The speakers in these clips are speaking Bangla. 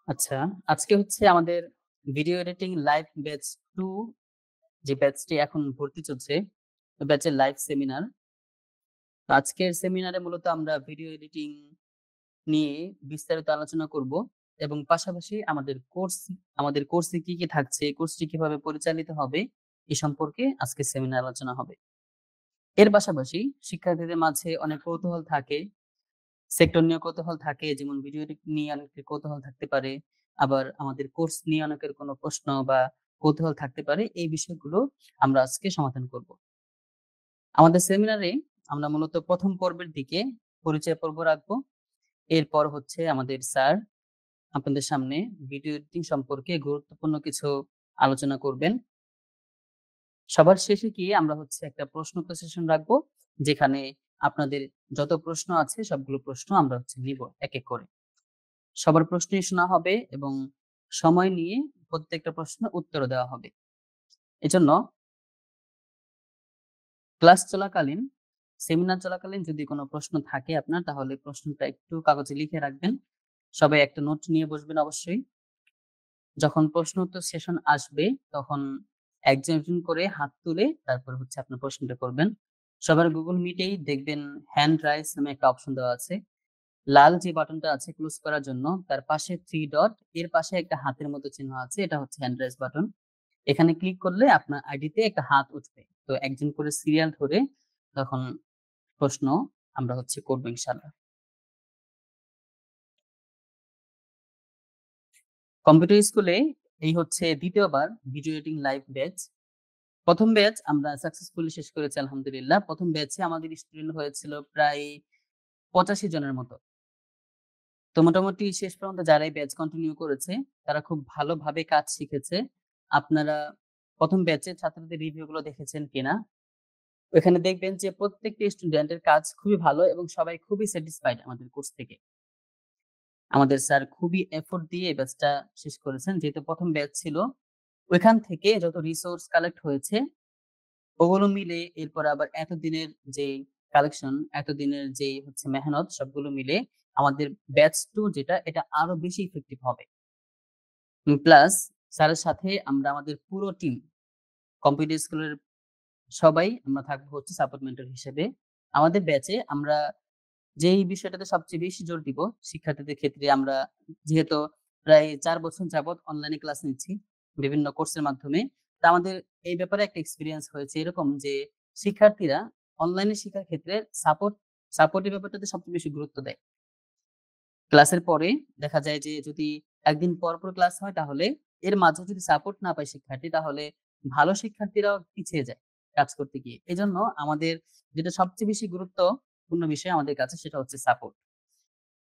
আচ্ছা, আজকে হচ্ছে আমাদের ভিডিও এডিটিং লাইভ ব্যাচ 2 যে ব্যাচটি এখন ভর্তি চলছে, ওই ব্যাচের লাইভ সেমিনার। তো আজকের সেমিনারে মূলত আমরা ভিডিও এডিটিং নিয়ে বিস্তারিত আলোচনা করব এবং পাশাপাশি আমাদের কোর্সে কি, কি থাকছে, কোর্সটি কিভাবে পরিচালিত হবে এ সম্পর্কে আজকে সেমিনার আলোচনা হবে। এর পাশাপাশি শিক্ষার্থীদের মাঝে অনেক কৌতূহল থাকে, সেক্টর নিয়ে কৌতূহল থাকে, যেমন ভিডিও এডিটিং নিয়ে অনেকের কৌতূহল থাকতে পারে। আবার আমাদের কোর্স নিয়ে অনেকের কোনো প্রশ্ন বা কৌতূহল থাকতে পারে। এই বিষয়গুলো আমরা আজকে সমাধান করব। আমাদের সেমিনারে আমরা মূলত ১ম পর্বের দিকে পরিচয় পর্ব রাখবো। এরপর হচ্ছে আমাদের স্যার আপনাদের সামনে ভিডিও এডিটিং সম্পর্কে গুরুত্বপূর্ণ কিছু আলোচনা করবেন। সবার শেষে গিয়ে আমরা হচ্ছে একটা প্রশ্নোত্তর সেশন রাখবো, যেখানে আপনাদের যত প্রশ্ন আছে সবগুলো প্রশ্ন আমরা হচ্ছে নিব এক, এক করে। সবার প্রশ্নই শোনা হবে এবং সময় নিয়ে প্রত্যেকটা প্রশ্নের উত্তরও দেওয়া হবে। এজন্য ক্লাস চলাকালীন, সেমিনার চলাকালীন যদি কোনো প্রশ্ন থাকে আপনার, তাহলে প্রশ্নটা একটু কাগজে লিখে রাখবেন। সবাই একটা নোট নিয়ে বসবেন অবশ্যই। যখন প্রশ্ন উত্তর সেশন আসবে, তখন একজন, একজন করে হাত তুলে তারপর হচ্ছে আপনার প্রশ্নটা করবেন। সবার Google Meet-এই দেখবেন হ্যান্ড রাইজ নামে একটা অপশন দেওয়া আছে। লাল যে বাটনটা আছে ক্লোজ করার জন্য, তার পাশে 3 ডট, এর পাশে একটা হাতের মতো চিহ্ন আছে। এটা হচ্ছে হ্যান্ড রাইজ বাটন। এখানে ক্লিক করলে আপনার আইডিতে একটা হাত উঠবে। তো একজন করে সিরিয়াল ধরে তখন প্রশ্ন আমরা হচ্ছে করব ইনশাআল্লাহ। কম্পিউটার স্কুলে এই হচ্ছে ২য় বার ভিডিও এডিটিং লাইভ ব্যাচ। ১ম ব্যাচ আমরা সাকসেসফুলি শেষ করেছি আলহামদুলিল্লাহ। ১ম ব্যাচে আমাদের স্টুডেন্ট হয়েছিল প্রায় ৮৫ জনের মতো। তো মোটামুটি শেষ পর্যন্ত যারা এই ব্যাচ কন্টিনিউ করেছে, তারা খুব ভালোভাবে কাজ শিখেছে। আপনারা ১ম ব্যাচের ছাত্রদের রিভিউ গুলো দেখেছেন কিনা? ওখানে দেখবেন যে প্রত্যেকটি স্টুডেন্টের কাজ খুবই ভালো এবং সবাই খুবই স্যাটিসফাইড আমাদের কোর্স থেকে। আমাদের স্যার খুবই এফোর্ট দিয়ে এই ব্যাচটা শেষ করেছেন। যেহেতু ১ম ব্যাচ ছিল, ওইখান থেকে যত রিসোর্স কালেক্ট হয়েছে, ওগুলো মিলে এরপর আবার এতদিনের যেই কালেকশন, এতদিনের যেই হচ্ছে মেহনত, সবগুলো মিলে আমাদের ব্যাচ 2 যেটা, এটা আরো বেশি ইফেক্টিভ হবে। প্লাস স্যারের সাথে আমরা আমাদের পুরো টিম, কম্পিউটার স্কুলের সবাই আমরা থাকবো হচ্ছে সাপোর্ট মেন্টর হিসেবে। আমাদের ব্যাচে আমরা যেই বিষয়টাতে সবচেয়ে বেশি জোর দিব শিক্ষার্থীদের ক্ষেত্রে, আমরা যেহেতু প্রায় ৪ বছর যাবৎ অনলাইনে ক্লাস নিচ্ছি বিভিন্ন কোর্সের মাধ্যমে। তো আমাদের এই ব্যাপারে একটা এক্সপেরিয়েন্স হয়েছে এরকম যে শিক্ষার্থীরা অনলাইনে শিখার ক্ষেত্রে সাপোর্টের ব্যাপারটাতে সবচেয়ে বেশি গুরুত্ব দেয়। ক্লাসের পরে দেখা যায় যে যদি একদিন পর, পর ক্লাস হয়, তাহলে এর মাঝে যদি সাপোর্ট না পায় শিক্ষার্থী, তাহলে ভালো শিক্ষার্থীরাও পিছিয়ে যায় কাজ করতে গিয়ে। এজন্য আমাদের যেটা সবচেয়ে বেশি গুরুত্বপূর্ণ বিষয় আমাদের কাছে, সেটা হচ্ছে সাপোর্ট।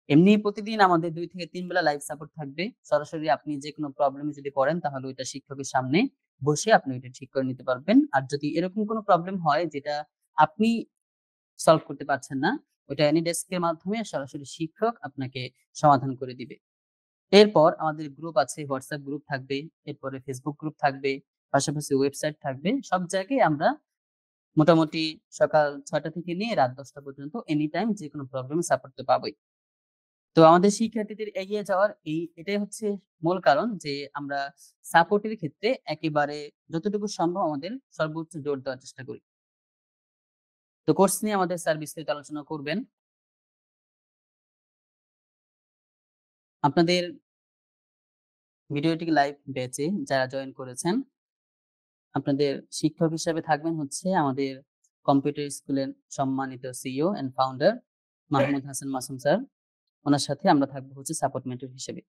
এমনি প্রতিদিন আমাদের ২ থেকে ৩ বেলা লাইভ সাপোর্ট থাকবে। সরাসরি আপনি যেকোনো প্রবলেমে যদি পড়েন, তাহলে ওইটা শিক্ষকের সামনে বসে আপনি ওইটা ঠিক করে নিতে পারবেন। আর যদি এরকম কোনো প্রবলেম হয় যেটা আপনি সলভ করতে পারছেন না, ওইটা AnyDesk এর মাধ্যমে সরাসরি শিক্ষক আপনাকে সমাধান করে দিবে। এরপর আমাদের গ্রুপ আছে, WhatsApp গ্রুপ থাকবে, এরপরে Facebook গ্রুপ থাকবে, পাশাপাশি ওয়েবসাইট থাকবে। সব জায়গায় আমরা মোটামুটি সকাল ৬টা থেকে নিয়ে রাত ১০টা পর্যন্ত এনি টাইম যেকোনো প্রবলেমে সাপোর্ট তো পাবোই। তো আমাদের শিক্ষার্থীদের এগিয়ে যাওয়ার এটাই হচ্ছে মূল কারণ যে আমরা সাপোর্টের ক্ষেত্রে একেবারে যতটুকু সম্ভব আমাদের সর্বোচ্চ জোর দেওয়ার চেষ্টা করি। তো কোর্স নিয়ে আমাদের স্যার বিস্তারিত আলোচনা করবেন। আপনাদের ভিডিও এডিটিং লাইভ ব্যাচে যারা জয়েন করেছেন, আপনাদের শিক্ষক হিসেবে থাকবেন হচ্ছে আমাদের কম্পিউটার স্কুলের সম্মানিত CEO and founder Mahmud Hasan Masum sir. ওনার সাথে আমরা থাকবো হচ্ছে সাপোর্ট মেন্টর হিসেবে।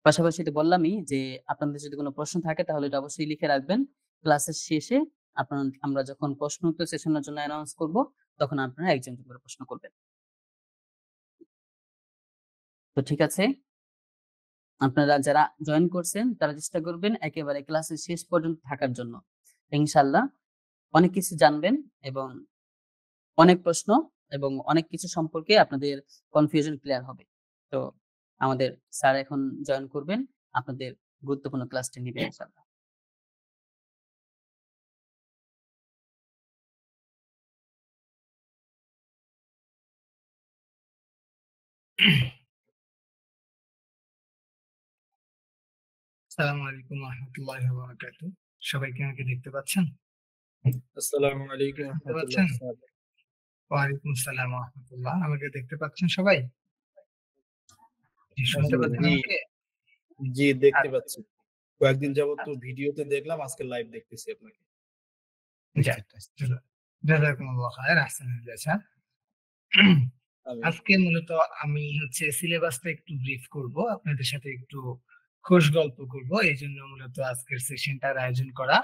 পাশাপাশি তো বললামই যে আপনাদের যদি কোনো প্রশ্ন থাকে তাহলে এটা অবশ্যই লিখে রাখবেন। ক্লাসের শেষে আমরা যখন প্রশ্ন উত্তর সেশনের জন্য অ্যানাউন্স করব, তখন আপনারা একজন, একজন করে প্রশ্ন করবেন। তো ঠিক আছে? আপনারা যারা জয়েন করছেন তারা চেষ্টা করবেন একেবারে ক্লাসের শেষ পর্যন্ত থাকার জন্য। ইনশাআল্লাহ অনেক কিছু জানবেন এবং অনেক প্রশ্ন এবং অনেক কিছু সম্পর্কে আপনাদের কনফিউশন ক্লিয়ার হবে। তো আমাদের স্যার এখন জয়েন করবেন। আপনাদের গুরুত্বপূর্ণ ক্লাসটি নিবেন ইনশাআল্লাহ। আসসালামু আলাইকুম রহমতুল্লাহি ওয়া বারাকাতুহু। সবাই কি আমাকে দেখতে পাচ্ছেন? আসসালামু আলাইকুম শুনতে রহমতুল্লাহ। পাচ্ছেন? ওয়ালাইকুম আসসালাম ওয়া রাহমাতুল্লাহ। আমাকে দেখতে পাচ্ছেন সবাই? জি, শুনতে পাচ্ছেন জি, আমাকে? জি দেখতে আচ্ছা, পাচ্ছি। কয়েকদিন যাবত তো আচ্ছা। ভিডিওতে দেখলাম, আজকে লাইভ দেখতেছি আপনাকে। যাক, জাযাকুমুল্লাহ খায়ের, আহসানুল জাযা। আমি আজকে মূলত আমি সিলেবাসটা একটু ব্রিফ করব। আপনাদের সাথে একটু খোশ গল্প করব। এইজন্য মূলত আজকের সেশনটার আয়োজন করা।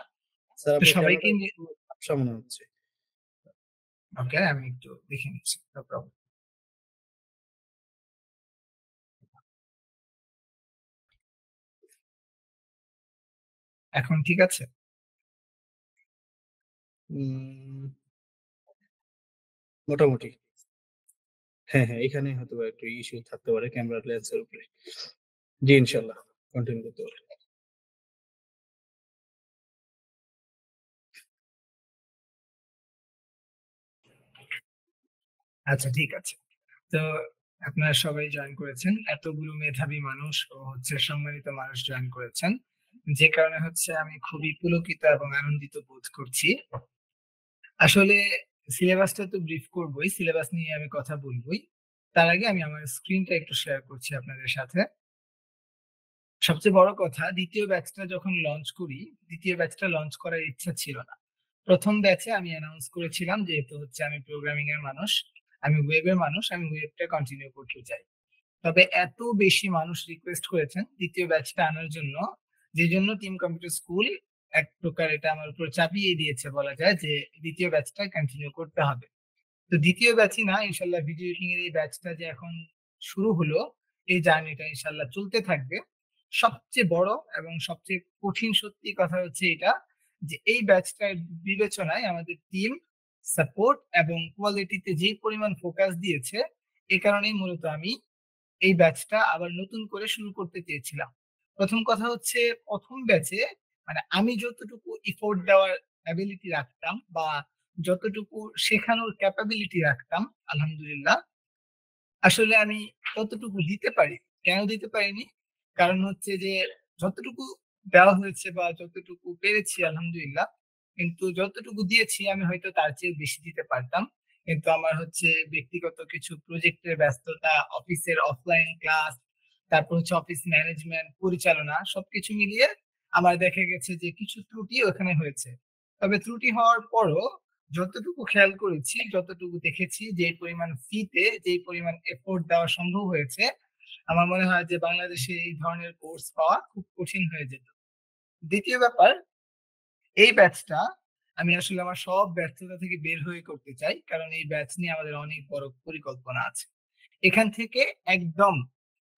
স্যার তো আপনার সবাইকে ক্যামেরাটা নিয়ে একটু ঝাপসা মনে হচ্ছে। ওকে, আমি একটু দেখে নিচ্ছি। No problem. এখন ঠিক আছে? উম মোটামুটি। হ্যাঁ, হ্যাঁ, এখানে হয়তোবা একটু ইস্যু থাকতে পারে ক্যামেরার লেন্সের উপরে। জি, ইনশাআল্লাহ কন্টিনিউ করতে পারেন। আচ্ছা, ঠিক আছে। তো আপনারা সবাই জয়েন করেছেন, এতগুলো মেধাবী মানুষ ও সম্মানিত মানুষ জয়েন করেছেন, যে কারণে আমি খুবই পুলকিত এবং আনন্দিত বোধ করছি। আসলে সিলেবাসটা তো ব্রিফ করবই, সিলেবাস নিয়ে আমি কথা বলবোই। তার আগে আমি আমার স্ক্রিনটা একটু শেয়ার করছি আপনাদের সাথে। সবচেয়ে বড় কথা, দ্বিতীয় ব্যাচটা যখন লঞ্চ করি, দ্বিতীয় ব্যাচটা লঞ্চ করার ইচ্ছা ছিল না। প্রথম ব্যাচে আমি অ্যানাউন্স করেছিলাম, যেহেতু আমি প্রোগ্রামিং এর মানুষ, আমি ওয়েবের মানুষ, আমি ওয়েবটা কন্টিনিউ করতে চাই। তবে এত বেশি মানুষ রিকোয়েস্ট করেছেন দ্বিতীয় ব্যাচটা আনার জন্য, যে জন্য টিম কম্পিউটার স্কুল এক প্রকার এটা আমার উপর চাপিয়ে দিয়েছে বলা যায়, যে দ্বিতীয় ব্যাচটা কন্টিনিউ করতে হবে। তো দ্বিতীয় ব্যাচই না, ইনশাল্লাহ ভিডিও এডিটিং এর এই ব্যাচটা যে এখন শুরু হলো, এই জার্নিটা ইনশাল্লাহ চলতে থাকবে। সবচেয়ে বড় এবং সবচেয়ে কঠিন সত্যি কথা এটা, যে এই ব্যাচটার বিবেচনায় আমাদের টিম সাপোর্ট এবং কোয়ালিটিতে যে পরিমাণ ফোকাস দিয়েছে, এই কারণেই মূলত আমি এই ব্যাচটা আবার নতুন করে শুরু করতে চেয়েছিলাম। প্রথম কথা প্রথম ব্যাচে আমি যতটুকু ইফোর্ট দেওয়ার অ্যাবিলিটি রাখতাম বা যতটুকু শেখানোর ক্যাপাবিলিটি রাখতাম, আলহামদুলিল্লাহ আসলে আমি ততটুকু দিতে পারি। কেন দিতে পারিনি? কারণ যে যতটুকু দেওয়া হয়েছে বা যতটুকু পেরেছি আলহামদুলিল্লাহ, কিন্তু যতটুকু দিয়েছি আমি হয়তো তার চেয়ে বেশি দিতে পারতাম। কিন্তু আমার ব্যক্তিগত কিছু প্রজেক্টের ব্যস্ততা, অফিসের অফলাইন ক্লাস, তারপর অফিস ম্যানেজমেন্ট, পরিচালনা সবকিছু মিলিয়ে আমার দেখা গেছে যে কিছু ত্রুটি ওখানে হয়েছে। তবে ত্রুটি হওয়ার পরও যতটুকু খেয়াল করেছি, যতটুকু দেখেছি, যে পরিমাণ ফিতে যে পরিমাণ এফোর্ট দেওয়া সম্ভব হয়েছে, আমার মনে হয় যে বাংলাদেশে এই ধরনের কোর্স পাওয়া খুব কঠিন হয়ে যেত। দ্বিতীয় ব্যাপার, এই ব্যাচটা আমি আসলে আমার সব ব্যর্থতা থেকে বের হয়ে করতে চাই, কারণ এই ব্যাচ নিয়ে আমাদের অনেক বড় পরিকল্পনা আছে। এখান থেকে একদম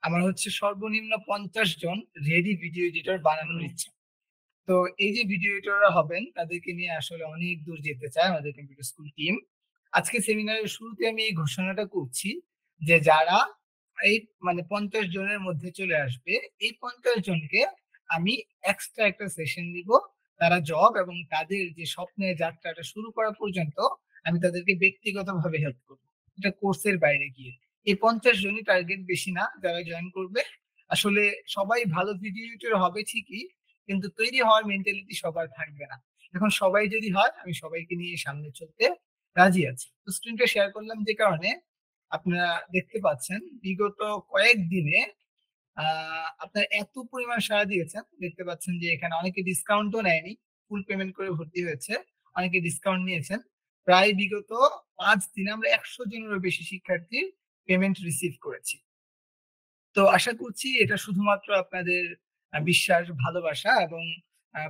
আমার সর্বনিম্ন 50 জন রেডি ভিডিও এডিটর বানানোর ইচ্ছা। তো এই যে ভিডিও এডিটররা হবেন, তাদেরকে নিয়ে আসলে অনেক দূর যেতে চায় আমাদের কম্পিউটার স্কুল টিম। আজকে সেমিনারের শুরুতে আমি এই ঘোষণাটা করছি, যে যারা এই 50 জনের মধ্যে চলে আসবে, এই 50 জনকে আমি এক্সট্রা একটা সেশন দিব। তারা জব এবং তাদের যে স্বপ্নের যাত্রাটা শুরু করা পর্যন্ত আমি তাদেরকে ব্যক্তিগতভাবে হেল্প করবো, এটা কোর্সের বাইরে গিয়ে। এই 50 জনই টার্গেট, বেশি না যারা জয়েন করবে। আসলে সবাই ভালো ভিডিও এডিটর হবে ঠিকই, কিন্তু তৈরি হওয়ার মেন্টালিটি সবার থাকবে না। এখন সবাই যদি হয়, আমি সবাইকে নিয়ে সামনে চলতে রাজি আছি। তো স্ক্রিনটা শেয়ার করলাম যে কারণে, আপনারা দেখতে পাচ্ছেন বিগত কয়েকদিনে আপনার এত পরিমাণ সাড়া দিয়েছেন, দেখতে পাচ্ছেন যে এখানে অনেকে ডিসকাউন্টও নেয়নি, ফুল পেমেন্ট করে ভর্তি হয়েছে, অনেকে ডিসকাউন্ট নিয়েছেন। প্রায় বিগত 5 দিনে আমরা 100 জনেরও বেশি শিক্ষার্থীর পেমেন্ট রিসিভ করেছি। তো আশা করছি এটা শুধুমাত্র আপনাদের বিশ্বাস, ভালোবাসা এবং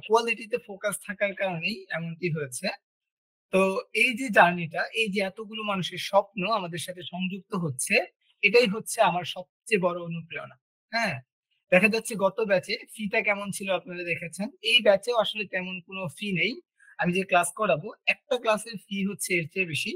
কোয়ালিটিতে ফোকাস থাকার কারণেই এমনটি হয়েছে। তো এই যে জার্নিটা, এই যে এতগুলো মানুষের স্বপ্ন আমাদের সাথে সংযুক্ত হচ্ছে, এটাই আমার সবচেয়ে বড় অনুপ্রেরণা। হ্যাঁ, দেখা যাচ্ছে গত ব্যাচে ফিটা কেমন ছিল আপনারা দেখেছেন, এই ব্যাচেও আসলে তেমন কোনো ফি নেই। আমি যে ক্লাস করাবো, একটা ক্লাসের ফি এর চেয়ে বেশি।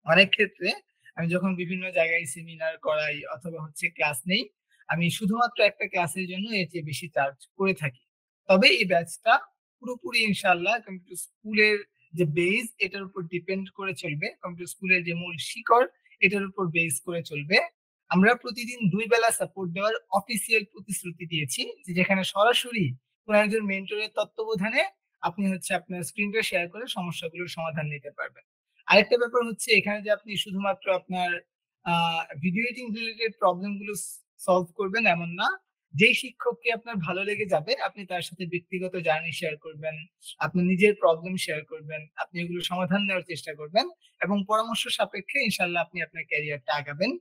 অনেক ক্ষেত্রে আমি যখন বিভিন্ন জায়গায় সেমিনার করাই অথবা ক্লাস নেই, আমি শুধুমাত্র একটা ক্লাসের জন্য এর চেয়ে বেশি চার্জ করে থাকি। তবে এই ব্যাচটা পুরোপুরি ইনশাআল্লাহ কম্পিউটার স্কুলের যে বেস, এটার উপর ডিপেন্ড করে চলবে। কম্পিউটার স্কুলের যে মূল শিকড়, এটার উপর বেস করে চলবে। আমরা প্রতিদিন 2 বেলা সাপোর্ট দেওয়ার অফিসিয়াল প্রতিশ্রুতি দিয়েছি, যে যেখানে সরাসরি কোন একজন মেন্টরের তত্ত্বাবধানে আপনি হচ্ছে আপনার স্ক্রিনটা শেয়ার করে সমস্যাগুলোর সমাধান নিতে পারবেন। আরেকটা ব্যাপার হচ্ছে এখানে যে আপনি শুধুমাত্র আপনার ভিডিও এডিটিং রিলেটেড প্রবলেম গুলো সলভ করবেন এমন না। যেই শিক্ষককে আপনার ভালো লেগে যাবে আপনি তার সাথে ব্যক্তিগত জার্নি শেয়ার করবেন, আপনার নিজের প্রবলেম শেয়ার করবেন, আপনি এগুলো সমাধান দেওয়ার চেষ্টা করবেন এবং পরামর্শ সাপেক্ষে ইনশাআল্লাহ আপনি আপনার ক্যারিয়ারটা আগাবেন।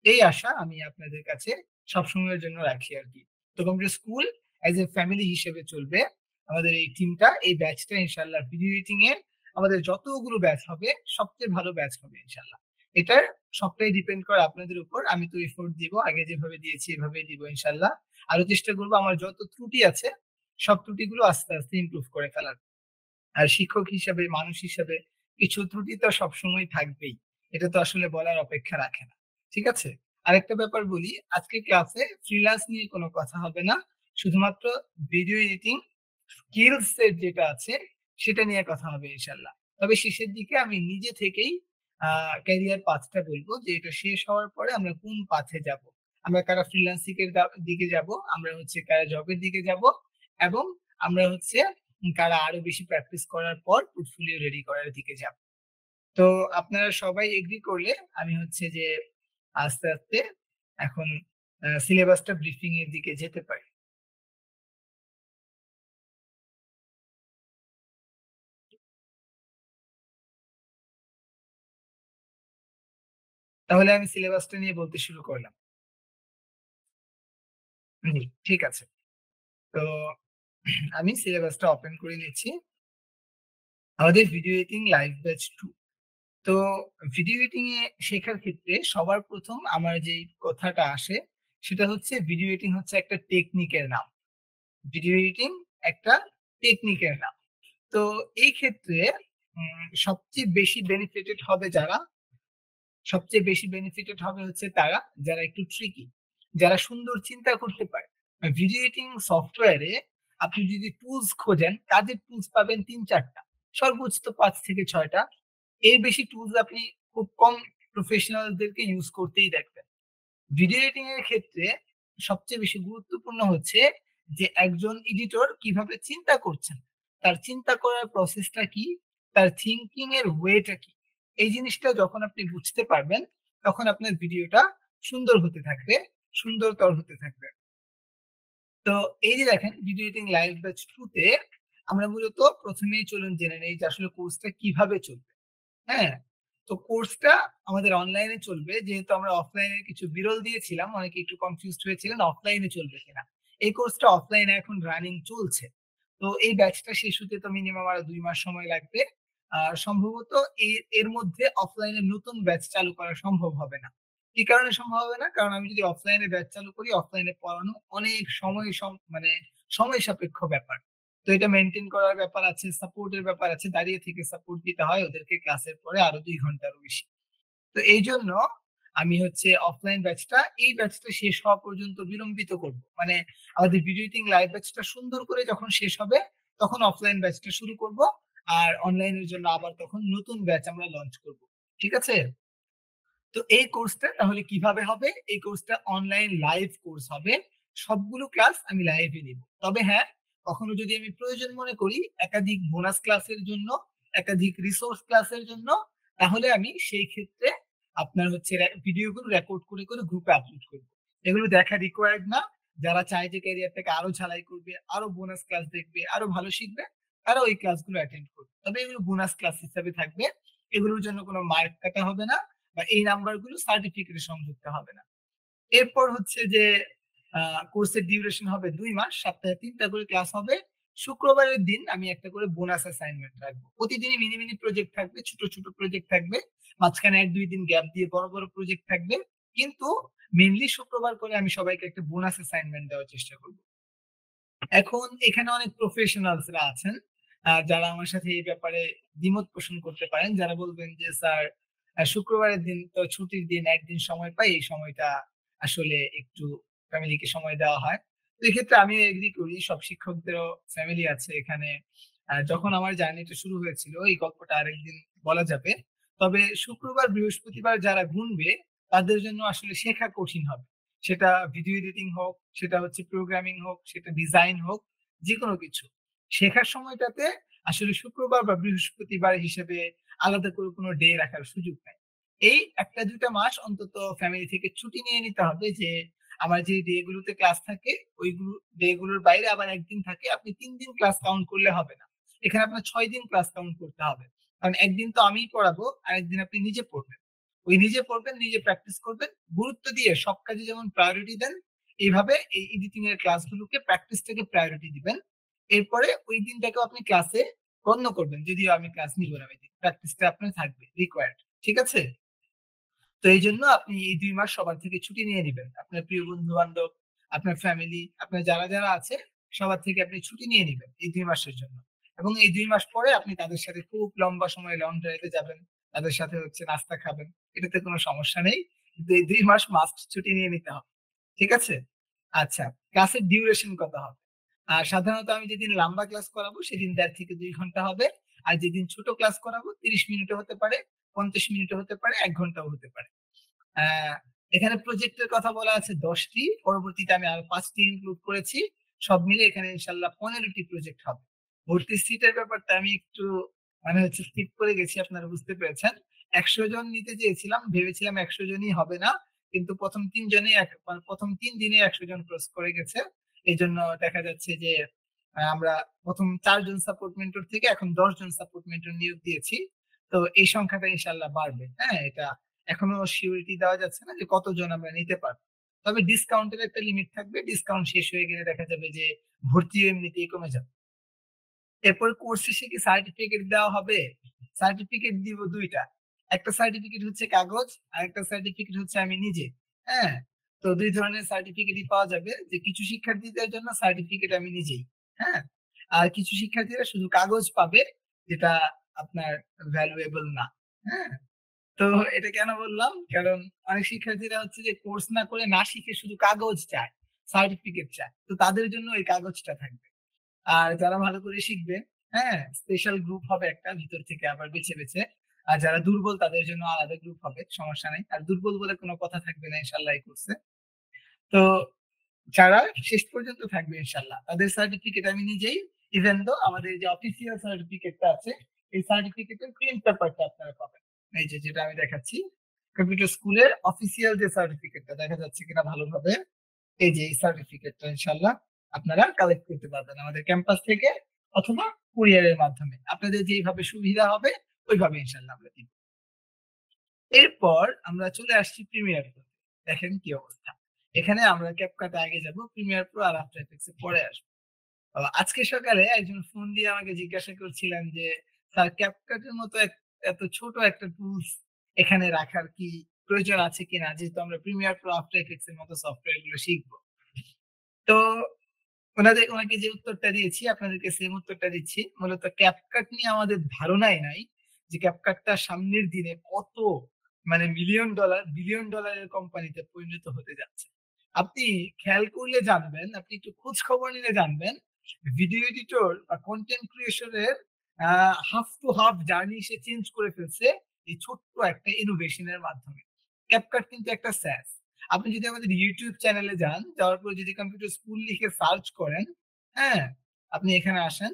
এই আশা আমি আপনাদের কাছে সবসময়ের জন্য রাখি আরকি। তো computer school as a family হিসেবে চলবে। আমাদের এই টিমটা, এই ব্যাচটা ইনশাআল্লাহ ভিডিও এডিটিং এর আমাদের যতগুলো ব্যাচ হবে সবচেয়ে ভালো ব্যাচ হবে ইনশাআল্লাহ। এটার সবটাই ডিপেন্ড করে আপনাদের উপর। আমি তো এফোর্ট দিব, আগে যেভাবে দিয়েছি এভাবেই দিব ইনশাআল্লাহ। আরো চেষ্টা করব আমার যত ত্রুটি আছে সব ত্রুটিগুলো আস্তে, আস্তে ইমপ্রুভ করে ফেলার। আর শিক্ষক হিসেবে, মানুষ হিসেবে কিছু ত্রুটি তো সবসময় থাকবেই। এটা তো আসলে বলার অপেক্ষা রাখে না। ঠিক আছে? আরেকটা ব্যাপার বলি, আজকে ক্লাসে ফ্রিল্যান্স নিয়ে কোনো কথা হবে না। শুধুমাত্র ভিডিও এডিটিং স্কিলস এর যেটা আছে সেটা নিয়ে কথা হবে ইনশাআল্লাহ। তবে শেষের দিকে আমি নিজে থেকেই ক্যারিয়ার পাথটা বলবো যে এটা শেষ হওয়ার পরে আমরা কোন পাথে যাব। আমরা কারা ফ্রিল্যান্সিং এর দিকে যাব, আমরা হচ্ছে কারা জবের দিকে যাব এবং আমরা হচ্ছে কারা আরো বেশি প্র্যাকটিস করার পর পোর্টফোলিও রেডি করার দিকে যাব। তো আপনারা সবাই এগ্রি করলে আমি হচ্ছে যে আস্তে, আস্তে এখন সিলেবাসটা ব্রিফিং এর দিকে যেতে পারি। তাহলে আমি সিলেবাসটা নিয়ে বলতে শুরু করলাম। জি, ঠিক আছে। তো আমি সিলেবাসটা ওপেন করে নিচ্ছি। আমাদের ভিডিও এডিটিং লাইভ ব্যাচ 2। তো ভিডিও এডিটিং এ শেখার ক্ষেত্রে সবার ১ম আমার যেই কথাটা আসে সেটা হচ্ছে ভিডিও এডিটিং হচ্ছে একটা টেকনিকের নাম। ভিডিও এডিটিং একটা টেকনিকের নাম। তো এই ক্ষেত্রে সবচেয়ে বেশি বেনিফিটেড হবে যারা, সবচেয়ে বেশি বেনিফিটেড হবে হচ্ছে তারা যারা একটু ট্রিকি, যারা সুন্দর চিন্তা করতে পারে। ভিডিও এডিটিং সফটওয়্যারে আপনি যদি টুলস খোঁজেন, কাজের টুলস পাবেন ৩-৪ টা। সর্বোচ্চ তো ৫ থেকে ৬ টা। এর বেশি টুলস আপনি খুব কম প্রফেশনালদেরকে ইউজ করতেই দেখবেন। ভিডিও এডিটিং এর ক্ষেত্রে সবচেয়ে বেশি গুরুত্বপূর্ণ হচ্ছে যে একজন এডিটর কিভাবে চিন্তা করছেন। তার চিন্তা করার প্রসেসটা কি? তার থিংকিং এর ওয়েটা কি? এই জিনিসটা যখন আপনি বুঝতে পারবেন, তখন আপনার ভিডিওটা সুন্দর হতে থাকবে, সুন্দরতর হতে থাকবে। তো এই যে দেখেন ভিডিও এডিটিং লাইভ ব্যাচ 2 তে আমরা মূলত ১ম এই চলুন জেনে নেই যে আসলে কোর্সটা কিভাবে চলবে। হ্যাঁ? তো কোর্সটা আমাদের অনলাইনে চলবে। যেহেতু আমরা অফলাইনে কিছু বিরল দিয়েছিলাম, অনেকে একটু কনফিউজড হয়েছিলেন অফলাইনে চলবে কিনা। এই কোর্সটা অফলাইনে এখন রানিং চলছে। তো এই ব্যাচটা শেষ হতে তো মিনিমাম আরো ২ মাস সময় লাগবে। আর সম্ভবত এর মধ্যে অফলাইনে নতুন ব্যাচ চালু করা সম্ভব হবে না। কি কারণে সম্ভব হবে না? কারণ আমি যদি অফলাইনে ব্যাচ চালু করি, অফলাইনে পড়ানো অনেক সময় মানে সময় সাপেক্ষ ব্যাপার। তো এটা মেইনটেইন করার ব্যাপার আছে, সাপোর্ট এর ব্যাপার আছে। দাঁড়িয়ে থেকে সাপোর্ট দিতে হয় ওদেরকে ক্লাসের পরে আরো ২ ঘন্টারও বেশি। তো এইজন্য আমি হচ্ছে অফলাইন ব্যাচটা, এই ব্যাচটা শেষ হওয়া পর্যন্ত বিলম্বিত করব। মানে আমাদের ভিডিও এডিটিং লাইভ ব্যাচটা সুন্দর করে যখন শেষ হবে, তখন অফলাইন ব্যাচটা শুরু করব। আর অনলাইনের জন্য আবার তখন নতুন ব্যাচ আমরা লঞ্চ করব। ঠিক আছে? তো এই কোর্সটা তাহলে কিভাবে হবে? এই কোর্সটা অনলাইন লাইভ কোর্স হবে। সবগুলো ক্লাস আমি লাইভে নিব। তবে হ্যাঁ, কখনো যদি আমি প্রয়োজন মনে করি একাধিক বোনাস ক্লাসের জন্য, একাধিক রিসোর্স ক্লাসের জন্য, তাহলে আমি সেই ক্ষেত্রে আপনার হচ্ছে ভিডিওগুলো রেকর্ড করে, করে গ্রুপে আপলোড করব। এগুলো দেখা রিকোয়ার্ড না। যারা চায় যে ক্যারিয়ারটাকে আরো ঝালাই করবে, আরো বোনাস ক্লাস দেখবে, আরো ভালো শিখবে, তারা ওই ক্লাসগুলো অ্যাটেন্ড করবে। তবে এগুলো বোনাস ক্লাস হিসাবে থাকবে। এগুলোর জন্য কোনো মার্ক কাটা হবে না। বা এই নাম্বার গুলো সার্টিফিকেটে সংযুক্ত হবে না। এরপর হচ্ছে যে কোর্সের ডিউরেশন হবে ২ মাস, সপ্তাহে ৩ টা করে ক্লাস হবে। শুক্রবারের দিন আমি একটা করে বোনাস অ্যাসাইনমেন্ট রাখবো। প্রতিদিনই মিনি, মিনি প্রজেক্ট থাকবে, ছোট, ছোট প্রজেক্ট থাকবে। মাঝখানে ১-২ দিন গ্যাপ দিয়ে বড়, বড় প্রজেক্ট থাকবে। কিন্তু মেইনলি শুক্রবার করে আমি সবাইকে একটা বোনাস অ্যাসাইনমেন্ট দেওয়ার চেষ্টা করব। এখন এখানে অনেক প্রফেশনালসরা আছেন যারা আমার সাথে এই ব্যাপারে দ্বিমত পোষণ করতে পারেন। যারা বলবেন যে, "স্যার শুক্রবারের দিন তো ছুটির দিন, একদিন সময় পাই। এই সময়টা আসলে একটু ফ্যামিলিকে সময় দেওয়া হয়।" তো এক্ষেত্রে আমিও এগ্রি করি। সব শিক্ষকদেরও ফ্যামিলি আছে এখানে। যখন আমার জার্নিটা শুরু হয়েছিল এই গল্পটা আরেকদিন বলা যাবে। তবে শুক্রবার, বৃহস্পতিবার যারা গুনবে তাদের জন্য আসলে শেখা কঠিন হবে। সেটা ভিডিও এডিটিং হোক, সেটা হচ্ছে প্রোগ্রামিং হোক, সেটা ডিজাইন হোক, যে কোনো কিছু শেখার সময়টাতে আসলে শুক্রবার বা বৃহস্পতিবার হিসেবে আলাদা করে কোনো ডে রাখার সুযোগ নাই। এই 1-2 মাস অন্তত ফ্যামিলি থেকে ছুটি নিয়ে নিতে হবে, যে আমার যে ডে গুলোতে ক্লাস থাকে ওইগুলো ডে গুলোর বাইরে আবার একদিন থাকে, আপনি 3 দিন ক্লাস কাউন্ট করলে হবে না, এখানে আপনার 6 দিন ক্লাস কাউন্ট করতে হবে। কারণ একদিন তো আমিই পড়াবো, আর একদিন আপনি নিজে পড়বেন। ওই নিজে পড়বেন, নিজে প্র্যাকটিস করবেন, গুরুত্ব দিয়ে সব কাজে যেমন প্রায়োরিটি দেন, এইভাবে এই এডিটিং এর ক্লাসগুলোকে প্র্যাকটিসটাকে প্রায়োরিটি দিবেন। এরপরে ওই দিনটাকেও আপনি ক্লাসে গণ্য করবেন, যদিও আমি ক্লাস নিব না ওই দিন, প্র্যাকটিসটা আপনার থাকবে রিকোয়ার্ড। ঠিক আছে? তো এই জন্য আপনি এই 2 মাস সবার থেকে ছুটি নিয়ে নিবেন, আপনার প্রিয় বন্ধু বান্ধব, আপনার ফ্যামিলি, আপনার যারা যারা আছে সবার থেকে আপনি ছুটি নিয়ে নিবেন এই 2 মাসের জন্য। এবং এই 2 মাস পরে আপনি তাদের সাথে খুব লম্বা সময় লং ড্রাইভে যাবেন, তাদের সাথে হচ্ছে নাস্তা খাবেন, এটাতে কোনো সমস্যা নেই। কিন্তু এই 2 মাস মাস্ট ছুটি নিয়ে নিতে হবে। ঠিক আছে? আচ্ছা, ক্লাসের ডিউরেশন কত হবে? আর সাধারণত আমি যেদিন লম্বা ক্লাস করাবো সেদিন 1.5 থেকে 2 ঘন্টা হবে। আর যেদিন ছোট ক্লাস করাবো 30 মিনিটও হতে পারে, 50 মিনিটও হতে পারে, 1 ঘন্টাও হতে পারে। আহ, এখানে প্রজেক্টের কথা বলা আছে 10টি, পরবর্তীতে আমি আরো 5টি ইনক্লুড করেছি। সব মিলে এখানে ইনশাল্লাহ 15টি প্রজেক্ট হবে। ভর্তি সিটের ব্যাপারটা আমি একটু মানে হচ্ছে স্কিপ করে গেছি, আপনারা বুঝতে পেরেছেন। 100 জন নিতে চেয়েছিলাম, ভেবেছিলাম 100 জনই হবে না, কিন্তু প্রথম 3 দিনে 100 জন ক্রস করে গেছে। এই জন্য দেখা যাচ্ছে যে আমরা প্রথম 4 জন সাপোর্ট মেন্টর থেকে এখন 10 জন সাপোর্ট মেন্টর নিয়োগ দিয়েছি। তো এই সংখ্যাটা ইনশাল্লাহ বাড়বে। হ্যাঁ, এটা এখনো সিউরিটি দেওয়া যাচ্ছে না যে কতজন আমরা নিতে পারবো। তবে ডিসকাউন্টের একটা লিমিট থাকবে, ডিসকাউন্ট শেষ হয়ে গেলে দেখা যাবে যে ভর্তি এমনিতেই কমে যাবে। এরপর কোর্স শেষে কি সার্টিফিকেট দেওয়া হবে? সার্টিফিকেট দিব 2টা। একটা সার্টিফিকেট হচ্ছে কাগজ, আর একটা সার্টিফিকেট হচ্ছে আমি নিজে। হ্যাঁ, তো 2 ধরনের সার্টিফিকেটই পাওয়া যাবে, যে কিছু শিক্ষার্থীদের জন্য সার্টিফিকেট আমি নিজেই, হ্যাঁ, আর কিছু শিক্ষার্থীরা শুধু কাগজ পাবে, যেটা আপনার ভ্যালুয়েবল না। হ্যাঁ, তো এটা কেন বললাম, কারণ অনেক শিক্ষার্থীরা হচ্ছে যে কোর্স না করে না শিখে শুধু কাগজ চায়, সার্টিফিকেট চায়, তো তাদের জন্য এই কাগজটা থাকবে। আর যারা ভালো করে শিখবে, হ্যাঁ, স্পেশাল গ্রুপ হবে একটা ভিতর থেকে আবার বেছে বেছে। আর যারা দুর্বল তাদের জন্য আলাদা গ্রুপ হবে, সমস্যা নাই। আর দুর্বল বলে কোনো কথা থাকবে না ইনশাল্লাহ এই কোর্সে। তো যারা শেষ পর্যন্ত থাকবে ইনশাল্লাহ তাদের সার্টিফিকেট আমি নিজেই, ইভেন দো আমাদের যে অফিসিয়াল সার্টিফিকেটটা আছে এই সার্টিফিকেটের প্রিন্ট পেপারটা আপনারা পাবেন। এই যে যেটা আমি দেখাচ্ছি, কম্পিউটার স্কুলের অফিসিয়াল যে সার্টিফিকেটটা, দেখা যাচ্ছে কিনা ভালোভাবে, এই যে এই সার্টিফিকেটটা ইনশাল্লাহ আপনারা কালেক্ট করতে পারবেন আমাদের ক্যাম্পাস থেকে, অথবা কুরিয়ারের মাধ্যমে, আপনাদের যেইভাবে সুবিধা হবে ওইভাবে ইনশাল্লাহ আমরা দিব। এরপর আমরা চলে আসছি প্রিমিয়ার প্রো। দেখেন কি অবস্থা, এখানে আমরা ক্যাপকাটে আগে যাব, প্রিমিয়ার প্রো আর আফটার এফেক্টস এ পরে আসবো। আজকে সকালে একজন ফোন দিয়ে আমাকে জিজ্ঞাসা করছিলেন যে স্যার, ক্যাপকাটের মতো এত ছোট একটা টুলস এখানে রাখার কি প্রয়োজন আছে কিনা, যেহেতু আমরা প্রিমিয়ার প্রো আফটার এফেক্টস এর মতো সফটওয়্যার গুলো শিখবো। তো ওনাকে যে উত্তরটা দিয়েছি আপনাদেরকে সেম উত্তরটা দিচ্ছি। মূলত ক্যাপকাট নিয়ে আমাদের ধারণাই নাই যে ক্যাপকাটটা সামনের দিনে কত মানে বিলিয়ন ডলারের কোম্পানিতে পরিণত হতে যাচ্ছে। আপনি খেয়াল করলে জানবেন, আপনি একটু খোঁজ খবর নিলে জানবেন, ভিডিও এডিটর বা কন্টেন্ট ক্রিয়েশনের হাফ টু হাফ জার্নি সে চেঞ্জ করে ফেলছে এই ছোট্ট একটা ইনোভেশনের মাধ্যমে। ক্যাপকাট কিন্তু একটা স্যাস। আপনি যদি আমাদের ইউটিউব চ্যানেলে যান, যাওয়ার পর যদি কম্পিউটার স্কুল লিখে সার্চ করেন, হ্যাঁ, আপনি এখানে আসেন,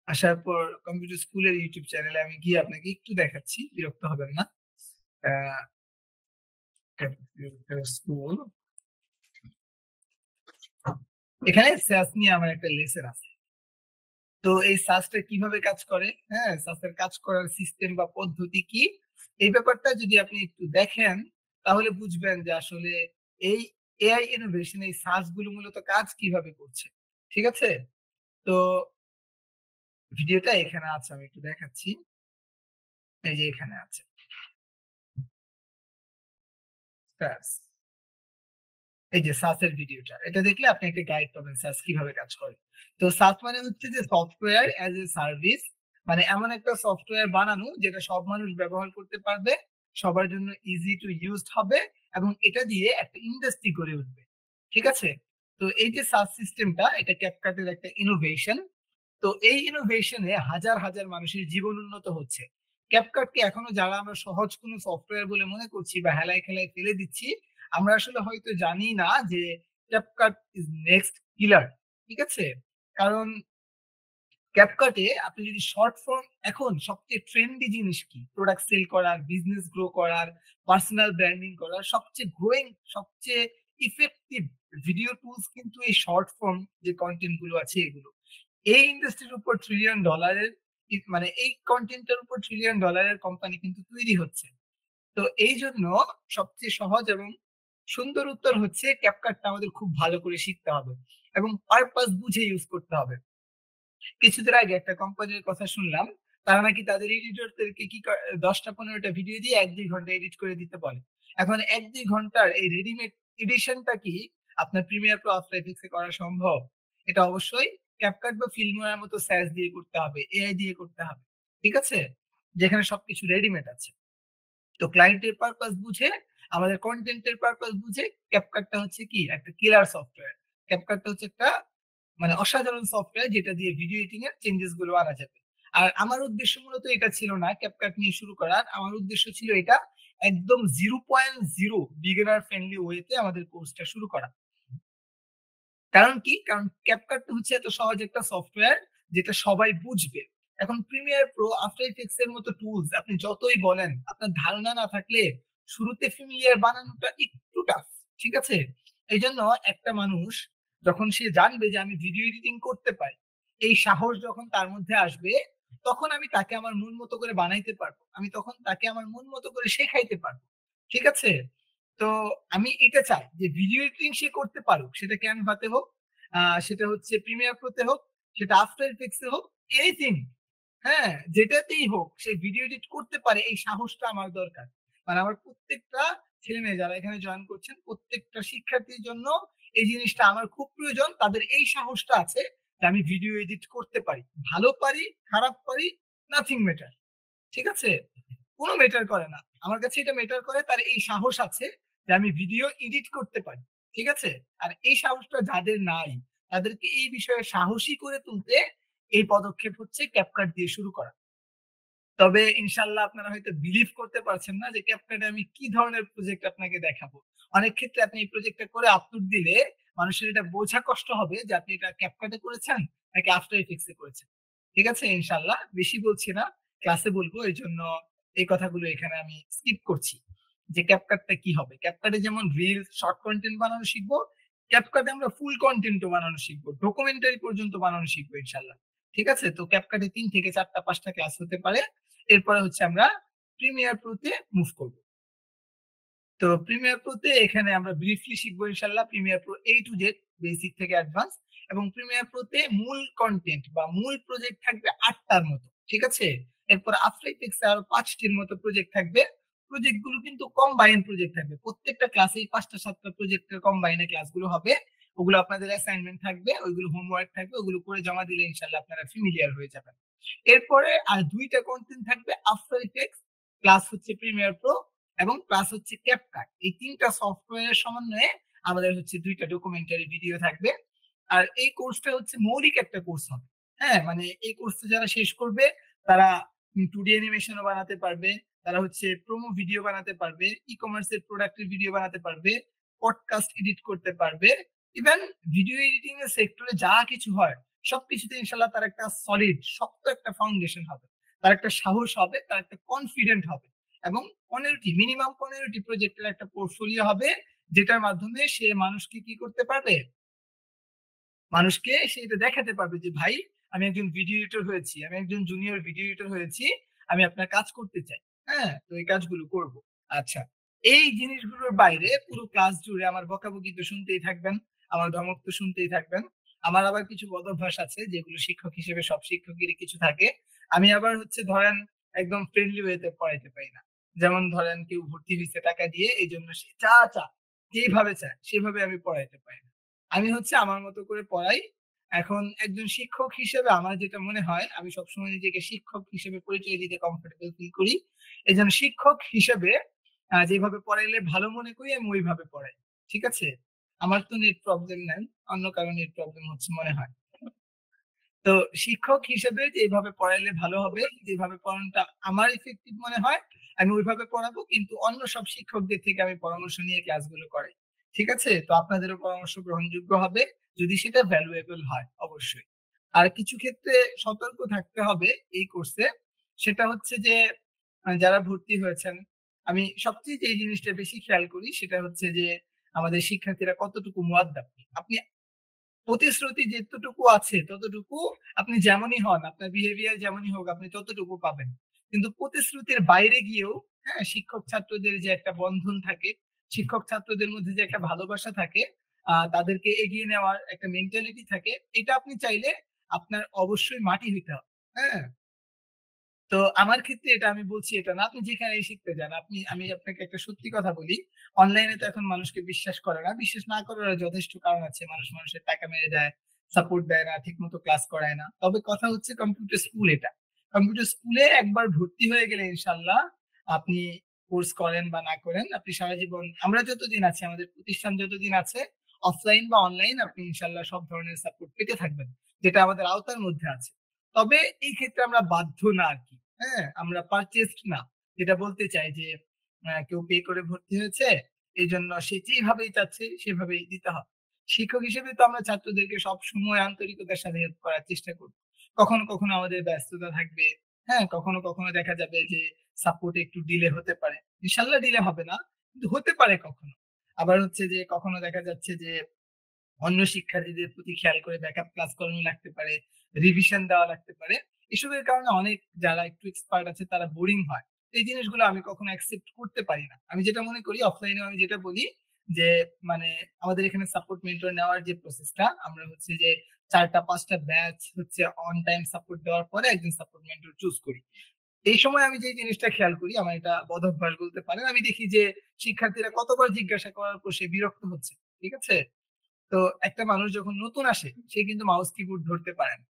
আসার পর কম্পিউটার স্কুলের ইউটিউব চ্যানেলে আমি গিয়ে আপনাকে একটু দেখাচ্ছি, বিরক্ত হবেন না। কম্পিউটার স্কুল, এখানে সার্চ নিয়ে আমার একটা লেসন আছে। তো এই সার্চটা কিভাবে কাজ করে, হ্যাঁ, সার্চের কাজ করার সিস্টেম বা পদ্ধতি কি, এই ব্যাপারটা যদি আপনি একটু দেখেন তাহলে বুঝবেন যে আসলে এই এআই ইনোভেশন, এই সার্চ গুলো মূলত কাজ কিভাবে করছে। ঠিক আছে? তো ভিডিওটা এখানে আছে, আমি একটু দেখাচ্ছি। এই যে এখানে আছে সার্চ, এই যে সার্চের ভিডিওটা, এটা দেখলে আপনি একটা গাইড পাবেন সার্চ কিভাবে কাজ করে। তো সার্চ মানে হচ্ছে যে সফটওয়্যার অ্যাজ এ সার্ভিস, মানে এমন একটা সফটওয়্যার বানানো যেটা সব মানুষ ব্যবহার করতে পারবে, সবার জন্য ইজি টু ইউজড হবে, এবং এটা দিয়ে একটা ইন্ডাস্ট্রি গড়ে উঠবে। ঠিক আছে? তো এই যে সার্চ সিস্টেমটা, এটা ক্যাপকাটের একটা ইনোভেশন। তো এই ইনোভেশনে হাজার হাজার মানুষের জীবন উন্নত হচ্ছে। ক্যাপকাটকে এখনো যারা আমরা সহজ কোনো সফটওয়্যার বলে মনে করছি বা হেলায় খেলায় ফেলে দিচ্ছি, আমরা আসলে হয়তো জানি না যে ক্যাপকাট ইজ নেক্সট কিলার। ঠিক আছে, কারণ ক্যাপকাটে আপনি যদি শর্ট ফর্ম, এখন সবচেয়ে ট্রেন্ডি জিনিস কি, প্রোডাক্ট সেল করার, বিজনেস গ্রো করার, পার্সোনাল ব্র্যান্ডিং করার সবচেয়ে গ্রোয়িং, সবচেয়ে ইফেক্টিভ ভিডিও টুলস কিন্তু এই শর্ট ফর্ম যে কন্টেন্ট গুলো আছে এগুলো। এই ইন্ডাস্ট্রির উপর ট্রিলিয়ন ডলারের, মানে এই কন্টেন্টের উপর ট্রিলিয়ন ডলারের কোম্পানি কিন্তু তৈরি হচ্ছে। তো এই জন্য সবচেয়ে সহজ এবং সুন্দর উত্তর হচ্ছে ক্যাপকাটটা আমাদের খুব ভালো করে শিখতে হবে এবং পারপাস বুঝে ইউজ করতে হবে। কিছুদিন আগে একটা কোম্পানির কথা শুনলাম, তারা নাকি তাদের এডিটরদেরকে 10টা-15টা ভিডিও দিয়ে 1-2 ঘন্টা এডিট করে দিতে বলে। এখন 1-2 ঘন্টার এই রেডিমেড এডিশনটা কি আপনার প্রিমিয়ার প্রো আফটার এফেক্টস এ করা সম্ভব? এটা অবশ্যই ক্যাপকাট বা ফিল্মোরার মতো স্যাস দিয়ে করতে হবে, এআই দিয়ে করতে হবে। ঠিক আছে, যেখানে সবকিছু রেডিমেড আছে। তো ক্লায়েন্টের পারপাস বুঝে, আমাদের কন্টেন্টের পারপাস বুঝে ক্যাপকাটটা হচ্ছে কি একটা কিলার সফটওয়্যার। ক্যাপকাটটা হচ্ছে একটা মানে অসাধারণ সফটওয়্যার যেটা দিয়ে ভিডিও এডিটিং এর চেঞ্জেস গুলো আনা যাবে। আর আমার উদ্দেশ্য মূলত এটা ছিল না ক্যাপকাট নিয়ে শুরু করার, আমার উদ্দেশ্য ছিল এটা একদম 0.0 বিগিনার ফ্রেন্ডলি ওয়েতে আমাদের কোর্সটা শুরু করা। কারণ কি, কারণ ক্যাপকাট হচ্ছে এত সহজ একটা সফটওয়্যার যেটা সবাই বুঝবে। এখন প্রিমিয়ার প্রো, আফটার ইফেক্টস এর মতো টুলস আপনি যতই বলেন, আপনার ধারণা না থাকলে শুরুতে ফ্যামিলিয়ার বানানোটা একটু টাফ। ঠিক আছে, এই জন্য একটা মানুষ যখন সে জানবে যে আমি ভিডিও এডিটিং করতে পারি, এই সাহস যখন তার মধ্যে আসবে, তখন আমি তাকে আমার মন মতো করে বানাইতে পারবো, আমি তখন তাকে আমার মন মতো করে শেখাইতে পারবো। ঠিক আছে, তো আমি এটা চাই যে ভিডিও এডিটিং সে করতে পারুক, সেটা ক্যানভাতে হোক, সেটা হচ্ছে প্রিমিয়ার প্রোতে হোক, সেটা আফটার ইফেক্টসে হোক, এনিথিং, হ্যাঁ যেটাতেই হোক সে ভিডিও এডিট করতে পারে, এই সাহসটা আমার দরকার। মানে আমার প্রত্যেকটা ছেলে মেয়ে যারা এখানে জয়েন করছেন, প্রত্যেকটা শিক্ষার্থীর জন্য এই জিনিসটা আমার খুব প্রয়োজন, তাদের এই সাহসটা আছে যে আমি ভিডিও এডিট করতে পারি, ভালো পারি খারাপ পারি, নাথিং ম্যাটার। ঠিক আছে, কোনো ম্যাটার করে না, আমার কাছে এটা ম্যাটার করে তার এই সাহস আছে যে আমি ভিডিও এডিট করতে পারি। ঠিক আছে, আর এই সাহসটা যাদের নাই, তাদেরকে এই বিষয়ে সাহসী করে তুলতে এই পদক্ষেপ হচ্ছে ক্যাপকাট দিয়ে শুরু করা। তবে ইনশাল্লাহ আপনারা হয়তো বিলিভ করতে পারছেন না যে ক্যাপকাটে আমি কি ধরনের প্রজেক্ট আপনাকে দেখাবো। অনেক ক্ষেত্রে আপনি এই প্রজেক্টটা করে আপলোড দিলে মানুষের এটা বোঝা কষ্ট হবে যে আপনি এটা ক্যাপকাটে করেছেন নাকি আফটার ইফেক্টস এ করেছেন। ঠিক আছে, ইনশাল্লাহ বেশি বলছি না, ক্লাসে বলবো, এই জন্য এই কথাগুলো এখানে আমি স্কিপ করছি। যে ক্যাপকাটটা কি হবে, ক্যাপকাটে যেমন রিল শর্ট কন্টেন্ট বানানো শিখবো, ক্যাপকাটে আমরা ফুল কন্টেন্টও বানানো শিখবো, ডকুমেন্টারি পর্যন্ত বানানো শিখবো ইনশাল্লাহ। ঠিক আছে, তো ক্যাপকাটে 3 থেকে 4টা 5টা ক্লাস হতে পারে। এরপরে হচ্ছে আমরা প্রিমিয়ার প্রোতে মুভ করব। তো প্রিমিয়ার প্রোতে এখানে আমরা ব্রিফলি শিখবো ইনশাল্লাহ Premiere Pro A to Z, basic থেকে অ্যাডভান্স। এবং প্রিমিয়ার প্রোতে মূল কন্টেন্ট বা মূল প্রজেক্ট থাকবে 8টার মতো। ঠিক আছে, এরপর আফটার ইফেক্টস আরো 5টির মতো প্রজেক্ট থাকবে। প্রজেক্ট গুলো কিন্তু কম্বাইন প্রজেক্ট থাকবে, প্রত্যেকটা ক্লাসেই 5টা-7টা প্রজেক্টের কম্বাইনে ক্লাসগুলো হবে। ওগুলো আপনাদের অ্যাসাইনমেন্ট থাকবে, ওইগুলো হোমওয়ার্ক থাকবে, ওগুলো করে জমা দিলে ইনশাল্লাহ আপনারা ফ্যামিলিয়ার হয়ে যাবেন। এরপরে আর 2টা কন্টেন্ট থাকবে, আফটার ইফেক্টস প্লাস হচ্ছে প্রিমিয়ার প্রো এবং প্লাস হচ্ছে ক্যাপকাট। এই 3টা সফটওয়্যারের সমন্বয়ে আমাদের হচ্ছে 2টা ডকুমেন্টারি ভিডিও থাকবে। আর এই কোর্সটা হচ্ছে মৌলিক একটা কোর্স হবে। হ্যাঁ, মানে এই কোর্সটা যারা শেষ করবে তারা 2D অ্যানিমেশনও বানাতে পারবে, তারা হচ্ছে প্রোমো ভিডিও বানাতে পারবে, ই কমার্সের প্রোডাক্টের ভিডিও বানাতে পারবে, পডকাস্ট এডিট করতে পারবে, ইভেন ভিডিও এডিটিং এর সেক্টরে যা কিছু হয় সবকিছুতে ইনশাল্লাহ তার একটা সলিড শক্ত একটা ফাউন্ডেশন হবে, তার একটা সাহস হবে, তার একটা কনফিডেন্ট হবে এবং 15টি মিনিমাম 15টি প্রজেক্টের একটা পোর্টফোলিও হবে, যেটার মাধ্যমে সে মানুষকে কি করতে পারবে, মানুষকে সে এটা দেখাতে পারবে যে ভাই আমি একজন ভিডিও এডিটর হয়েছি, আমি একজন জুনিয়র ভিডিও এডিটর হয়েছি, আমি আপনার কাজ করতে চাই। হ্যাঁ, তো এই কাজগুলো করব। আচ্ছা, এই জিনিসগুলোর বাইরে পুরো ক্লাস জুড়ে আমার বকাবকি তো শুনতেই থাকবেন, আমার ধমক তো শুনতেই থাকবেন। আমার আবার কিছু বদভ্যাস আছে যেগুলো শিক্ষক হিসেবে সব শিক্ষকেরই কিছু থাকে। আমি আবার হচ্ছে ধরেন একদম ফ্রেন্ডলি ওয়েতে পড়াইতে পারি না। যেমন ধরেন কেউ ভর্তি হয়েছে টাকা দিয়ে, এই জন্য সে যেভাবে চায় সেভাবে আমি পড়াইতে পারি না। আমি হচ্ছে আমার মতো করে পড়াই। এখন একজন শিক্ষক হিসেবে আমার যেটা মনে হয়, আমি সবসময় নিজেকে শিক্ষক হিসেবে পরিচয় দিতে কমফোর্টেবল ফিল করি। এজন্য শিক্ষক হিসেবে যেভাবে পড়াইলে ভালো মনে করি আমি ওইভাবে পড়াই। ঠিক আছে? আমার তো নেট প্রবলেম নাই। অন্য কারো নেট প্রবলেম হচ্ছে মনে হয়। তো শিক্ষক হিসেবে যেভাবে পড়াইলে ভালো হবে, যেভাবে পড়ানোটা আমার ইফেক্টিভ মনে হয়, আমি ওইভাবে পড়াবো। কিন্তু অন্য সব শিক্ষকদের থেকে আমি পরামর্শ নিয়ে ক্লাসগুলো করাই। ঠিক আছে? তো আপনাদেরও পরামর্শ গ্রহণযোগ্য হবে যদি সেটা ভ্যালুয়েবল হয় অবশ্যই। আর কিছু ক্ষেত্রে সতর্ক থাকতে হবে এই কোর্সে। সেটা হচ্ছে যে যারা ভর্তি হয়েছেন, আমি সবচেয়ে যে জিনিসটা বেশি খেয়াল করি সেটা হচ্ছে যে আমাদের শিক্ষার্থীরা কতটুকু মুয়াদ্দাব। আপনি প্রতিশ্রুতি যতটুকু আছে ততটুকু আপনি যেমনই হন, আপনার বিহেভিয়ার যেমনই হোক আপনি ততটুকু পাবেন। কিন্তু প্রতিশ্রুতির বাইরে গিয়েও শিক্ষক ছাত্রদের যে একটা বন্ধন থাকে, শিক্ষক ছাত্রদের মধ্যে যে একটা ভালোবাসা থাকে, তাদেরকে এগিয়ে নেওয়ার একটা মেন্টালিটি থাকে, এটা আপনি চাইলে আপনার অবশ্যই মাটি হইতে হবে। হ্যাঁ? তো আমার ক্ষেত্রে এটা আমি বলছি এটা না, আপনি যেখানেই শিখতে যান। আমি আপনাকে একটা সত্যি কথা বলি। অনলাইনে তো এখন মানুষকে বিশ্বাস করে না। বিশ্বাস না করার যথেষ্ট কারণ আছে। মানুষ মানুষের টাকা মেরে দেয়, সাপোর্ট দেয় না, ঠিকমতো ক্লাস করায় না। তবে কথা হচ্ছে কম্পিউটার স্কুল এটা। কম্পিউটার স্কুলে একবার ভর্তি হয়ে গেলে ইনশাআল্লাহ আপনি কোর্স করেন বা না করেন, আপনি সারা জীবন আমরা যতদিন আছি, আমাদের প্রতিষ্ঠান যতদিন আছে, অফলাইন বা অনলাইন আপনি ইনশাআল্লাহ সব ধরনের সাপোর্ট পেতে থাকবেন। যেটা আমাদের আওতার মধ্যে আছে। তবে এই ক্ষেত্রে আমরা বাধ্য না আরকি। হ্যাঁ? আমরা পারচেজড না। যেটা বলতে চাই যে কেউ পে করে ভর্তি হয়েছে, এইজন্য সে যেভাবেই চাচ্ছে সেভাবেই দিতে হবে। শিক্ষক হিসেবে তো আমরা ছাত্রদেরকে সবসময় আন্তরিকতার সাথে হেল্প করার চেষ্টা করব। কখনো, কখনো আমাদের ব্যস্ততা থাকবে। হ্যাঁ? কখনো, কখনো দেখা যাবে যে সাপোর্ট একটু ডিলে হতে পারে। ইনশাআল্লাহ ডিলে হবে না। কিন্তু হতে পারে কখনো। আবার হচ্ছে যে কখনো দেখা যাচ্ছে যে অন্য শিক্ষার্থীদের প্রতি খেয়াল করে ব্যাকআপ ক্লাস করানো লাগতে পারে, রিভিশন দেওয়া লাগতে পারে। এসবের কারণে অনেক যারা একটু এক্সপার্ট আছে তারা বোরিং হয়। এই জিনিসগুলো আমি কখনো অ্যাকসেপ্ট করতে পারি না। আমি যেটা মনে করি অফলাইনে আমি যেটা বলি যে মানে আমাদের এখানে সাপোর্ট মেন্টর নেওয়ার যে প্রসেসটা আমরা হচ্ছে যে ৪ টা ৫ টা ব্যাচ হচ্ছে অন টাইম সাপোর্ট দেওয়ার পরে একজন সাপোর্ট মেন্টর চুজ করি। এই সময় আমি যে জিনিসটা খেয়াল করি আমার এটা বদঅভ্যাস বলতে পারেন। আমি দেখি যে শিক্ষার্থীরা কতবার জিজ্ঞাসা করার পর সে বিরক্ত হচ্ছে। ঠিক আছে? তো একটা মানুষ যখন নতুন আসে সে কিন্তু মাউস কিবোর্ড ধরতে পারে না।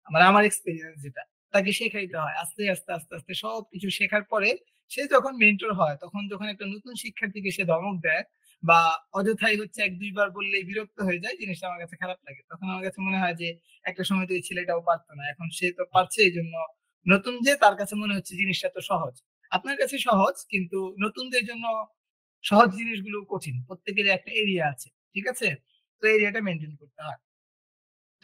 মানে আমার এক্সপেরিয়েন্স যেটা। তাকে শেখাইতে হয়। আস্তে আস্তে সবকিছু শেখার পরে সে যখন মেন্টর হয় তখন যখন একটা নতুন শিক্ষার্থীকে সে ধমক দেয় বা অযথাই হচ্ছে ১-২ বার বললেই বিরক্ত হয়ে যায়, জিনিসটা আমার কাছে খারাপ লাগে। তখন আমার কাছে মনে হয় যে একটা সময় তো এই ছেলেটাও পারত না। এখন সে তো পারছে এইজন্য নতুন যে তার কাছে মনে হচ্ছে জিনিসটা তো সহজ। আপনার কাছে সহজ কিন্তু নতুনদের জন্য সহজ জিনিসগুলো কঠিন। প্রত্যেকেরই একটা এরিয়া আছে। ঠিক আছে? তো এরিয়াটা মেইনটেইন করতে হয়।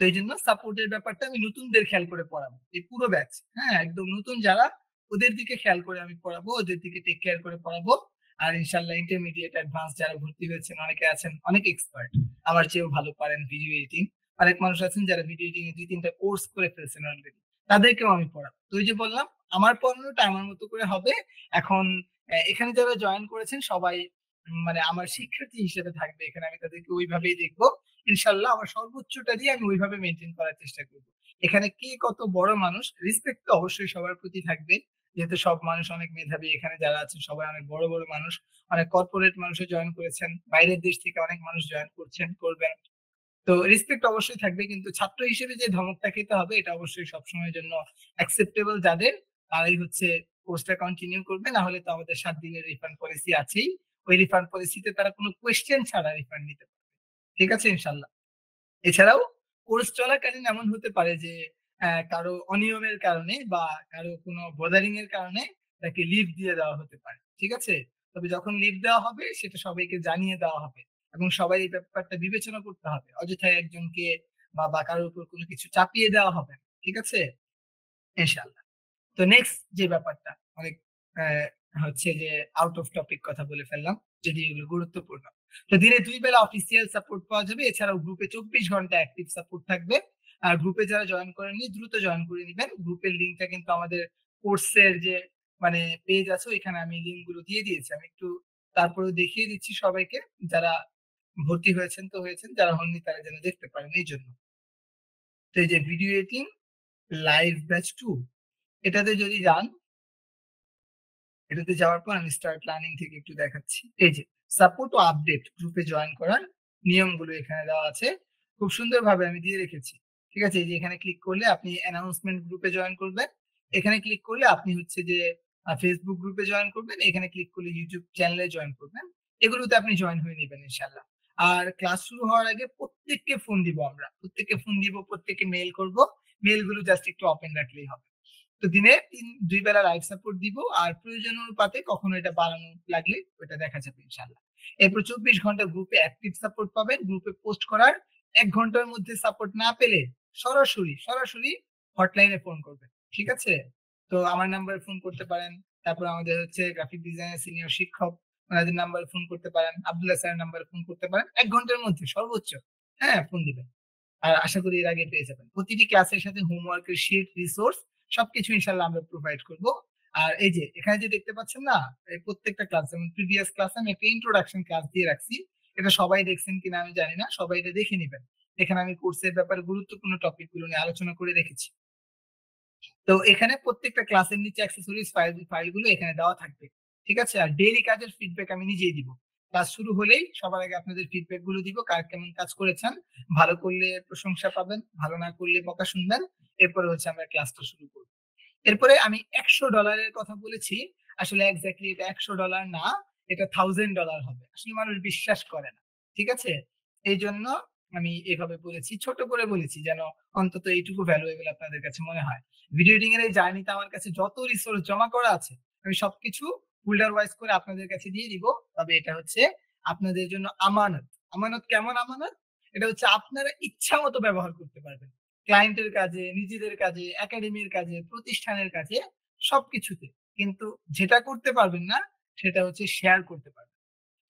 তো এইজন্য সাপোর্টের ব্যাপারটা আমি নতুনদের খেয়াল করে পড়াবো। এই পুরো ব্যাচ, হ্যাঁ? একদম নতুন যারা ওদের দিকে খেয়াল করে আমি পড়াবো, ওদের দিকে টেক কেয়ার করে পড়াবো। আর ইনশাআল্লাহ ইন্টারমিডিয়েট অ্যাডভান্স যারা ভর্তি হয়েছেন অনেকে আছেন অনেক এক্সপার্ট। আমার চেয়েও ভালো পারেন ভিডিও এডিটিং। অনেক মানুষ আছেন যারা ভিডিও এডিটিং এ ২-৩ টা কোর্স করে ফেলছেন অলরেডি। তাদেরকেও আমি পড়াবো। তো ওই যে বললাম আমার পড়ানোটা আমার মতো করে হবে। এখন এখানে যারা জয়েন করেছেন সবাই মানে আমার শিক্ষার্থী হিসেবে থাকবে এখানে। আমি তাদেরকে ওইভাবেই দেখবো। ইনশাআল্লাহ আমার সর্বোচ্চটা দিয়ে আমি ওইভাবে মেইনটেইন করার চেষ্টা করব। এখানে কে কত বড় মানুষ রেসপেক্ট তো অবশ্যই সবার প্রতি থাকবে। যেহেতু সব মানুষ অনেক মেধাবী, এখানে যারা আছেন সবাই অনেক বড়, বড় মানুষ। অনেক কর্পোরেট মানুষও জয়েন করেছেন। বাইরের দেশ থেকে অনেক মানুষ জয়েন করছেন, করবেন। তো রেসপেক্ট অবশ্যই থাকবে কিন্তু ছাত্র হিসেবে যে ধমকটা খেতে হবে এটা অবশ্যই সবসময়ের জন্য অ্যাকসেপ্টেবল যাদের তারাই হচ্ছে কোর্সটা কন্টিনিউ করবে। না হলে তো আমাদের ৭ দিনের রিফান্ড পলিসি আছেই। ওই রিফান্ড পলিসিতে তারা কোনো কোয়েশ্চেন ছাড়া রিফান্ড নিতে পারবে। ঠিক আছে ইনশাআল্লাহ। এছাড়াও কোর্স চলাকালীন এমন হতে পারে যে কারো অনিয়মের কারণে বা কারো কোনো বদারিং এর কারণে তাকে লিভ দিয়ে দেওয়া হতে পারে। ঠিক আছে? তবে যখন লিভ দেওয়া হবে সেটা সবাইকে জানিয়ে দেওয়া হবে এবং সবাই এই ব্যাপারটা বিবেচনা করতে হবে। অযথায় একজনকে বা কারোর উপর কোনো কিছু চাপিয়ে দেওয়া হবে না। ঠিক আছে? ইনশাআল্লাহ। তো নেক্সট যে ব্যাপারটা অনেক হচ্ছে যে আউট অফ টপিক কথা বলে ফেললাম। যদি এগুলো গুরুত্বপূর্ণ। তো দিনে ২ বেলা অফিসিয়াল সাপোর্ট পাওয়া যাবে। এছাড়াও গ্রুপে ২৪ ঘন্টা অ্যাক্টিভ সাপোর্ট থাকবে। আর গ্রুপে যারা জয়েন করেননি দ্রুত জয়েন করে নিবেন। গ্রুপের লিংকটা কিন্তু আমাদের কোর্সের যে মানে পেজ আছে ওইখানে আমি লিংক গুলো দিয়ে দিয়েছি। আমি একটু তারপরেও দেখিয়ে দিচ্ছি সবাইকে। যারা ভর্তি হয়েছেন তো হয়েছেন, যারা হননি তারা যেন দেখতে পারেন এইজন্য। তো এই যে ভিডিও এডিটিং লাইভ ব্যাচ 2 এটাতে যদি যান, এটাতে যাওয়ার পর আমি স্টার্ট লার্নিং থেকে একটু দেখাচ্ছি। এই যে সাপোর্ট ও আপডেট গ্রুপে জয়েন করার নিয়মগুলো এখানে দেওয়া আছে। খুব সুন্দরভাবে আমি দিয়ে রেখেছি। ঠিক আছে? এই যে এখানে ক্লিক করলে আপনি অ্যানাউন্সমেন্ট গ্রুপে জয়েন করবেন। এখানে ক্লিক করলে আপনি হচ্ছে যে Facebook গ্রুপে জয়েন করবেন। এখানে ক্লিক করলে YouTube চ্যানেলে জয়েন করবেন। এগুলোতে আপনি জয়েন হয়ে নিবেন ইনশাআল্লাহ। আর ক্লাস শুরু হওয়ার আগে প্রত্যেককে ফোন দিব আমরা। প্রত্যেককে ফোন দিব, প্রত্যেককে মেইল করব। মেলগুলো জাস্ট একটু ওপেন রাখলেই হবে। তো দিনে 2 বেলা লাইভ সাপোর্ট দিব, আর প্রয়োজন অনুপাতে কখনো এটা বাড়ানো লাগলে ওটা দেখা যাবে ইনশাল্লাহ। এরপর 24 ঘন্টা গ্রুপে অ্যাক্টিভ সাপোর্ট পাবেন। গ্রুপে পোস্ট করার 1 ঘন্টার মধ্যে সাপোর্ট না পেলে সরাসরি হটলাইনে ফোন করবেন, ঠিক আছে? তো আমার নাম্বারে ফোন করতে পারেন। তারপর আমাদের হচ্ছে গ্রাফিক ডিজাইনের সিনিয়র শিক্ষক, ওনাদের নাম্বারে ফোন করতে পারেন। আব্দুল্লাহ স্যারের নাম্বারে ফোন করতে পারেন। 1 ঘন্টার মধ্যে সর্বোচ্চ, হ্যাঁ, ফোন দিবেন। আর আশা করি এর আগে পেয়ে যাবেন। প্রতিটি ক্লাসের সাথে হোমওয়ার্কের শিট, রিসোর্স সবকিছু ইনশাআল্লাহ আমরা প্রোভাইড করব। আর এই যে এখানে যে দেখতে পাচ্ছেন না, এই প্রত্যেকটা ক্লাস, যেমন প্রিভিয়াস ক্লাসে আমি একটা ইন্ট্রোডাকশন ক্লাস দিয়ে রাখছি। এটা সবাই দেখছেন কিনা আমি জানি না, সবাই এটা দেখে নিবেন। এখানে আমি কোর্সের ব্যাপারে গুরুত্বপূর্ণ টপিক গুলো নিয়ে আলোচনা করে রেখেছি। তো এখানে প্রত্যেকটা ক্লাসের নিচে অ্যাক্সেসরিজ ফাইলগুলো এখানে দেওয়া থাকবে, ঠিক আছে? আর ডেইলি কাজের ফিডব্যাক আমি নিজেই দিব। ক্লাস শুরু হলেই সবার আগে আপনাদের ফিডব্যাক গুলো দিব, কার কেমন কাজ করেছেন। ভালো করলে প্রশংসা পাবেন, ভালো না করলে বকা শুনবেন। এরপরে হচ্ছে আমরা ক্লাসটা শুরু করব। এরপরে আমি $100 কথা বলেছি, আসলে এক্স্যাক্টলি এটা $100 না, এটা $1000 হবে। আসলে মানুষ বিশ্বাস করে না, ঠিক আছে? এই জন্য আমি এভাবে বলেছি, ছোট করে বলেছি, যেন অন্তত এইটুকু ভ্যালুয়েবল আপনাদের কাছে মনে হয়। ভিডিও এডিটিং এর এই জার্নিতে আমার কাছে যত রিসোর্স জমা করা আছে, আমি সবকিছু ফোল্ডার ওয়াইজ করে আপনাদের কাছে দিয়ে দিব। তবে এটা হচ্ছে আপনাদের জন্য আমানত। আমানত কেমন আমানত? এটা হচ্ছে আপনারা ইচ্ছা মতো ব্যবহার করতে পারবেন। ক্লায়েন্টের কাজে, নিজেদের কাজে, একাডেমির কাজে, প্রতিষ্ঠানের কাজে, সবকিছুতে। কিন্তু যেটা করতে পারবেন না সেটা হচ্ছে শেয়ার করতে পারবেন।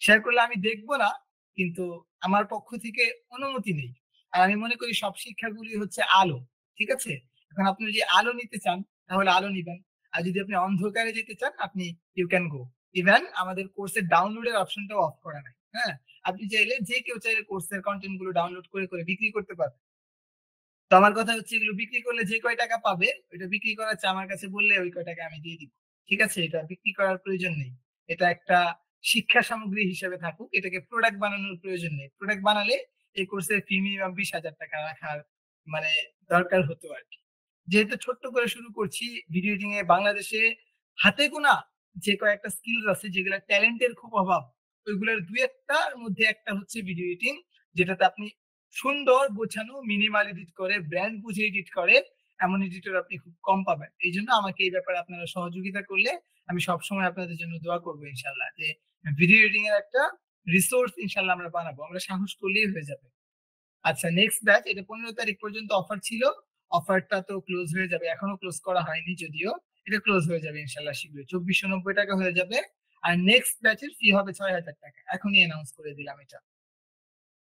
শেয়ার করলে আমি দেখবো না, কিন্তু আমার পক্ষ থেকে অনুমতি নেই। আর আমি মনে করি সব শিক্ষাগুলি হচ্ছে আলো, ঠিক আছে? এখন আপনি যদি আলো নিতে চান তাহলে আলো নিবেন, আর যদি আপনি অন্ধকারে যেতে চান আপনি ইউ ক্যান গো। ইভেন আমাদের কোর্সের ডাউনলোডের অপশনটাও অফ করা নাই, হ্যাঁ? আপনি চাইলে, যে কেউ চাইলে কোর্সের কন্টেন্ট গুলো ডাউনলোড করে করে বিক্রি করতে পারবে। তো আমার কথা হচ্ছে, এগুলো বিক্রি করলে যে কয় টাকা পাবে, ওইটা বিক্রি করার চেয়ে আমার কাছে বললে ওই কয় টাকা আমি দিয়ে দিব, ঠিক আছে? এটা বিক্রি করার প্রয়োজন নেই। এটা একটা শিক্ষা সামগ্রী হিসেবে থাকুক, এটাকে প্রোডাক্ট বানানোর প্রয়োজন নেই। প্রোডাক্ট বানালে এই কোর্সের ফি মিনিমাম 20,000 টাকা রাখার মানে দরকার হতো আর কি। যেহেতু ছোট্ট করে শুরু করছি, ভিডিও এডিটিং এ বাংলাদেশে হাতে গোনা যে কয়েকটা স্কিলস আছে, যেগুলা ট্যালেন্টের খুব অভাব, ওইগুলোর 2-1টার মধ্যে একটা হচ্ছে ভিডিও এডিটিং, যেটাতে আপনি সুন্দর গোছানো মিনিমাল এডিট করে, ব্র্যান্ড বুঝে এডিট করে, এমন এডিটর আপনি খুব কম পাবেন। এইজন্য আমাকে এই ব্যাপারে আপনারা সহযোগিতা করলে আমি সবসময় আপনাদের জন্য দোয়া করবো ইনশাআল্লাহ, যে ভিডিও এডিটিং এর একটা রিসোর্স ইনশাআল্লাহ আমরা বানাবো। আমরা সাহস করলেই হয়ে যাবে। আচ্ছা, নেক্সট ব্যাচ, এটা 15 তারিখ পর্যন্ত অফার ছিল। অফারটা তো ক্লোজ হয়ে যাবে, এখনো ক্লোজ করা হয়নি যদিও। এটা ক্লোজ হয়ে যাবে ইনশাআল্লাহ শীঘ্রই। 2490 টাকা হয়ে যাবে। আর নেক্সট ব্যাচের ফি হবে 6000 টাকা। এখনই অ্যানাউন্স করে দিলাম এটা,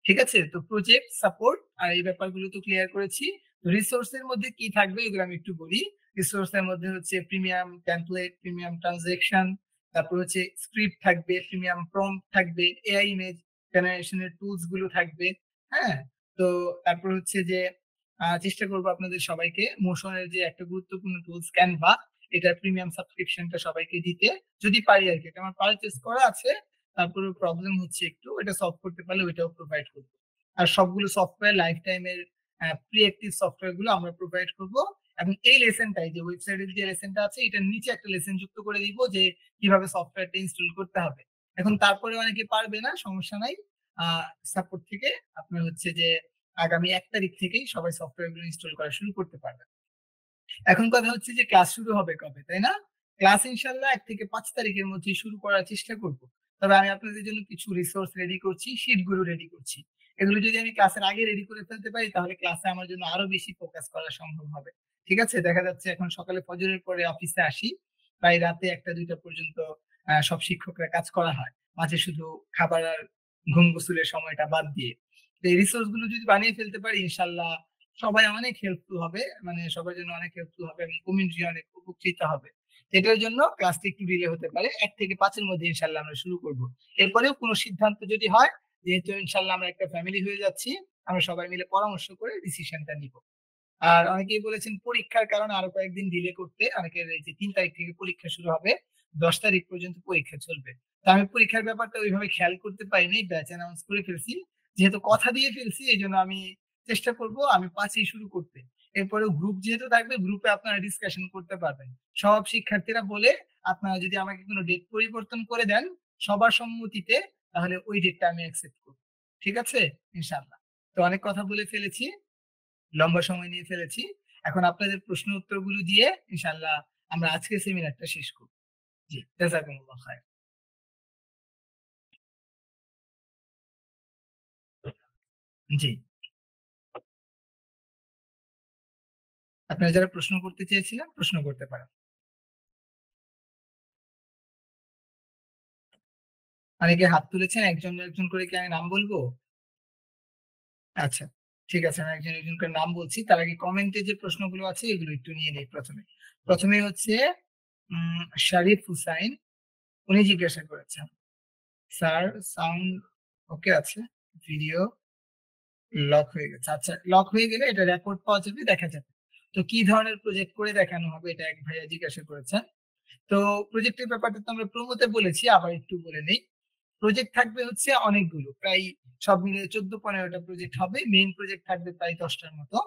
ঠিক আছে? তো প্রজেক্ট সাপোর্ট আর এই ব্যাপারগুলো তো ক্লিয়ার করেছি। রিসোর্স এর মধ্যে কি থাকবে এগুলো আমি একটু বলি। রিসোর্স এর মধ্যে হচ্ছে প্রিমিয়াম টেমপ্লেট, প্রিমিয়াম ট্রানজাকশন, তারপর হচ্ছে স্ক্রিপ্ট থাকবে, প্রিমিয়াম প্রম্পট থাকবে, এআই ইমেজ জেনারেশনের টুলস গুলো থাকবে, হ্যাঁ? তো তারপর হচ্ছে যে চেষ্টা করব আপনাদের সবাইকে মোশনের যে একটা গুরুত্বপূর্ণ টুলস ক্যানভা, এটার প্রিমিয়াম সাবস্ক্রিপশনটা সবাইকে দিতে, যদি পারি আর কি। এটা আমার পারচেজ করা আছে, তারপরে প্রবলেম হচ্ছে একটু, এটা সলভ করতে পারলে ওইটাও প্রোভাইড করব। আর সবগুলো সফটওয়্যার লাইফ টাইমের প্রি অ্যাক্টিভ সফটওয়্যার গুলো আমরা প্রোভাইড করব। এবং এই লেসনটাই, যে ওয়েবসাইটের যে লেসনটা আছে, এটার নিচে একটা লেসন যুক্ত করে দিব, যে কিভাবে সফটওয়্যারটা ইনস্টল করতে হবে। এখন তারপরে অনেকে পারবে না, সমস্যা নাই। সাপোর্ট থেকে আপনার হচ্ছে যে আগামী 1 তারিখ থেকেই সবাই সফটওয়্যার গুলো ইনস্টল করা শুরু করতে পারবে। এখন কথা হচ্ছে যে ক্লাস শুরু হবে কবে, তাই না? ক্লাস ইনশাআল্লাহ 1 থেকে 5 তারিখের মধ্যে শুরু করার চেষ্টা করব। তবে আমি আপনাদের জন্য কিছু রিসোর্স রেডি করছি, শীট গুলো রেডি করছি। এগুলো যদি আমি ক্লাসের আগে রেডি করে ফেলতে পারি, তাহলে ক্লাসে আমার জন্য আরো বেশি ফোকাস করা সম্ভব হবে। ঠিক আছে? দেখা যাচ্ছে এখন সকালে ফজরের পরে অফিসে আসি, প্রায় রাতে 1টা 2টা পর্যন্ত সব শিক্ষকরা কাজ করা হয়। মাঝে শুধু খাবার আর ঘুম গোসলের সময়টা বাদ দিয়ে। তো এই রিসোর্স গুলো যদি বানিয়ে ফেলতে পারি, ইনশাআল্লাহ সবাই অনেক হেল্পফুল হবে, মানে সবার জন্য অনেক হেল্পফুল হবে এবং কমিউনিটি অনেক উপকৃত হবে। এটার জন্য ক্লাসটা একটু ডিলে হতে পারে, 1 থেকে 5 এর মধ্যে ইনশাআল্লাহ আমরা শুরু করব। এরপরেও কোনো সিদ্ধান্ত যদি হয়, যেহেতু ইনশাআল্লাহ আমরা একটা ফ্যামিলি হয়ে যাচ্ছি, আমরা সবাই মিলে পরামর্শ করে ডিসিশনটা নিব। আর অনেকেই বলেছেন পরীক্ষার কারণে আরো কয়েকদিন ডিলে করতে। অনেকের এই যে 3 তারিখ থেকে পরীক্ষা শুরু হবে, 10 তারিখ পর্যন্ত পরীক্ষা চলবে। তো আমি পরীক্ষার ব্যাপারটা ওইভাবে খেয়াল করতে পারিনি, ব্যাচ অ্যানাউন্স করে ফেলছি। যেহেতু কথা দিয়ে ফেলছি, এইজন্য আমি চেষ্টা করব আমি 5 এই শুরু করতে। এরপরেও গ্রুপ যেহেতু থাকবে, গ্রুপে আপনারা ডিসকাশন করতে পারবেন। সব শিক্ষার্থীরা বলে আপনারা যদি আমাকে কোনো ডেট পরিবর্তন করে দেন সবার সম্মতিতে, তাহলে ওই ডেটটা আমি অ্যাকসেপ্ট করব। ঠিক আছে? ইনশাআল্লাহ। তো অনেক কথা বলে ফেলেছি, লম্বা সময় নিয়ে ফেলেছি। এখন আপনাদের প্রশ্ন উত্তরগুলো দিয়ে ইনশাআল্লাহ আমরা আজকের সেমিনারটা শেষ করব। জি, জাযাকুমুল্লাহ খায়র। জি, আপনারা যারা প্রশ্ন করতে চেয়েছিলেন প্রশ্ন করতে পারেন। অনেকে হাত তুলেছেন, একজন একজন করে কি আমি নাম বলবো? আচ্ছা, ঠিক আছে, আমি একজন একজন করে নাম বলছি। তার আগে কমেন্টে যে প্রশ্নগুলো আছে এগুলো একটু নিয়ে নেই প্রথমে। প্রথমে হচ্ছে শারিফ হুসাইন, উনি জিজ্ঞাসা করেছেন, স্যার সাউন্ড ওকে আছে, ভিডিও লক হয়ে গেছে। আচ্ছা, লক হয়ে গেলে এটা রেকর্ড পাওয়া যাবে, দেখা যাবে। তো কি ধরনের প্রজেক্ট করে দেখানো হবে, এটা এক ভাইয়া জিজ্ঞাসা করেছেন। তো প্রজেক্টের ব্যাপারটা তো আমরা প্রোমোতে বলেছি, আবার একটু বলে নেই। প্রজেক্ট থাকবে হচ্ছে অনেকগুলো, প্রায় সব মিলিয়ে 14-15টা প্রজেক্ট হবে। মেইন প্রজেক্ট থাকবে প্রায় 10টার মতো।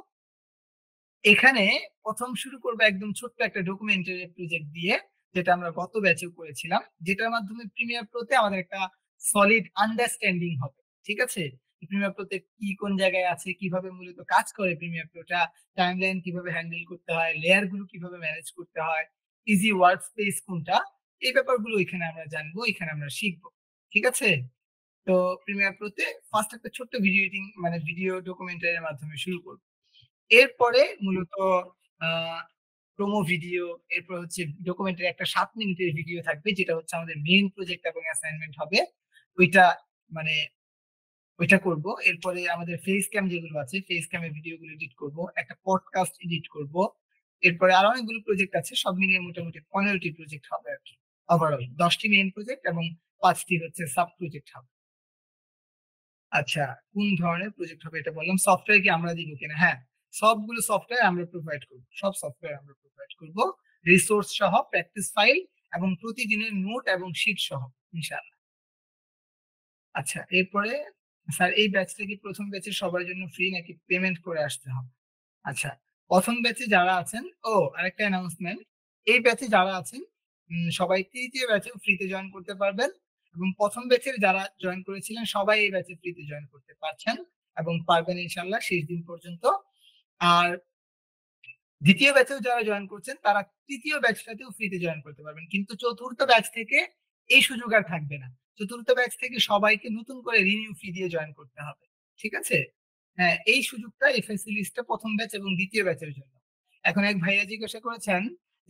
এখানে প্রথম শুরু করবো একদম ছোট্ট একটা ডকুমেন্টারি প্রজেক্ট দিয়ে, যেটা আমরা গত ব্যাচেও করেছিলাম, যেটার মাধ্যমে প্রিমিয়ার প্রোতে আমাদের একটা সলিড আন্ডারস্ট্যান্ডিং হবে। ঠিক আছে, প্রিমিয়ার প্রোতে কি কোন জায়গায় আছে, কিভাবে মূলত কাজ করে প্রিমিয়ার প্রোটা, টাইমলাইন কিভাবে হ্যান্ডেল করতে হয়, লেয়ার গুলো কিভাবে ম্যানেজ করতে হয়, ইজি ওয়ার্ক স্পেস কোনটা, এই ব্যাপারগুলো এখানে আমরা জানবো, এখানে আমরা শিখবো। ঠিক আছে, তো প্রিমিয়ার প্রোতে ফার্স্ট একটা ছোট্ট ভিডিও এডিটিং মানে ভিডিও ডকুমেন্টারির মাধ্যমে শুরু করবো। এরপরে মূলত প্রোমো ভিডিও, এরপর হচ্ছে ডকুমেন্টারি একটা 7 মিনিটের ভিডিও থাকবে, যেটা হচ্ছে আমাদের মেইন প্রজেক্ট এবং অ্যাসাইনমেন্ট হবে। ওইটা মানে ওইটা করব। এরপরে আমাদের ফেস ক্যাম যেগুলো আছে, ফেস ক্যামের ভিডিওগুলো এডিট করব, একটা পডকাস্ট এডিট করব। এরপরে আরো অনেকগুলো প্রজেক্ট আছে, সব মিলিয়ে মোটামুটি 15টি প্রজেক্ট হবে আর কি। ওভারঅল 10টি মেইন প্রজেক্ট এবং 5টি হচ্ছে সাব প্রজেক্ট হবে। আচ্ছা, কোন ধরনের প্রজেক্ট হবে এটা বললাম। সফটওয়্যার কি আমরা দিব কিনা? হ্যাঁ, সবগুলো সফটওয়্যার আমরা প্রোভাইড করব, সব সফটওয়্যার আমরা প্রোভাইড করব, রিসোর্স সহ, প্র্যাকটিস ফাইল এবং প্রতিদিনের নোট এবং শিট সহ ইনশাআল্লাহ। আচ্ছা, এরপরে স্যার এই ব্যাচটা কি প্রথম ব্যাচে সবার জন্য ফ্রি নাকি পেমেন্ট করে আসতে হবে? আচ্ছা, প্রথম ব্যাচে যারা আছেন, আরেকটা অ্যানাউন্সমেন্ট, এই ব্যাচে যারা আছেন সবাই তৃতীয় ব্যাচে ফ্রিতে জয়েন করতে পারবেন, এবং প্রথম ব্যাচের যারা জয়েন করেছিলেন সবাই এই ব্যাচে ফ্রিতে জয়েন করতে পারছেন এবং পারবেন ইনশাল্লাহ শেষ দিন পর্যন্ত। আর দ্বিতীয় ব্যাচেও যারা জয়েন করছেন তারা তৃতীয় ব্যাচটাতেও ফ্রিতে জয়েন করতে পারবেন, কিন্তু চতুর্থ ব্যাচ থেকে এই সুযোগ আর থাকবে না। চতুর্থ ব্যাচ থেকে সবাইকে নতুন করে রিনিউ ফি দিয়ে জয়েন করতে হবে। ঠিক আছে, হ্যাঁ, এই সুযোগটা, এই ফ্যাসিলিটিসটা প্রথম ব্যাচ এবং দ্বিতীয় ব্যাচের জন্য। এখন এক ভাইয়া জিজ্ঞাসা করেছেন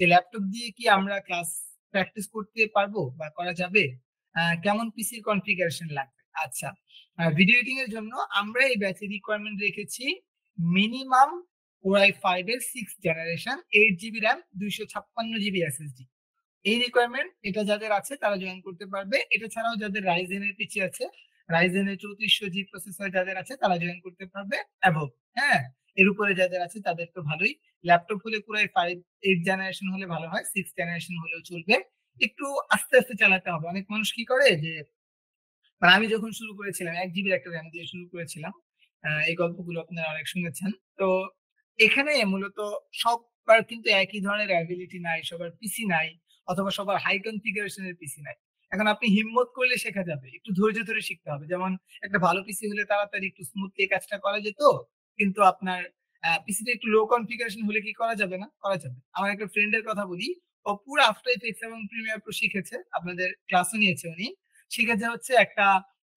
যে ল্যাপটপ দিয়ে কি আমরা ক্লাস প্র্যাকটিস করতে পারবো বা করা যাবে, কেমন পিসির কনফিগারেশন লাগবে? আচ্ছা, ভিডিও এডিটিং এর জন্য আমরা এই ব্যাচে রিকোয়ারমেন্ট রেখেছি মিনিমাম কোরাই 5 এর 6th generation, 8 GB RAM, 256 GB SSD. এই রিকোয়ারমেন্ট এটা যাদের আছে তারা জয়েন করতে পারবে। এটা ছাড়াও যাদের রাইজেন এর পিসি আছে, রাইজেন এর 3400G প্রসেসর যাদের আছে তারা জয়েন করতে পারবে অ্যাভব। হ্যাঁ, এর উপরে যাদের আছে তাদের তো ভালোই। ল্যাপটপ হলে কোরাই 5 8 জেনারেশন হলে ভালো হয়, 6 জেনারেশন হলেও চলবে। একটু আস্তে আস্তে চালাতে হবে। অনেক মানুষ কি করে যে, মানে আমি যখন শুরু করেছিলাম 1 GB একটা র্যাম দিয়ে শুরু করেছিলাম। এই গল্পগুলো আপনারা অনেক শুনেছেন। তো এখানে মূলত সবার কিন্তু একই ধরনের অ্যাবিলিটি নাই, সবার পিসি নাই, অথবা সবার হাই কনফিগারেশন এর পিসি নাই। এখন আপনি হিম্মত করলে শেখা যাবে, একটু ধৈর্য ধরে শিখতে হবে। যেমন একটা ভালো পিসি হলে তাড়াতাড়ি একটু স্মুথলি কাজটা করা যেত, কিন্তু আপনার পিসিতে একটু লো কনফিগারেশন হলে কি করা যাবে না? করা যাবে। আমার একটা ফ্রেন্ডের কথা বলি, ও পুরো আফটার ইফেক্টস এবং প্রিমিয়ার প্রো শিখেছে, আপনাদের ক্লাসও নিয়েছে উনি। শিখেছে হচ্ছে একটা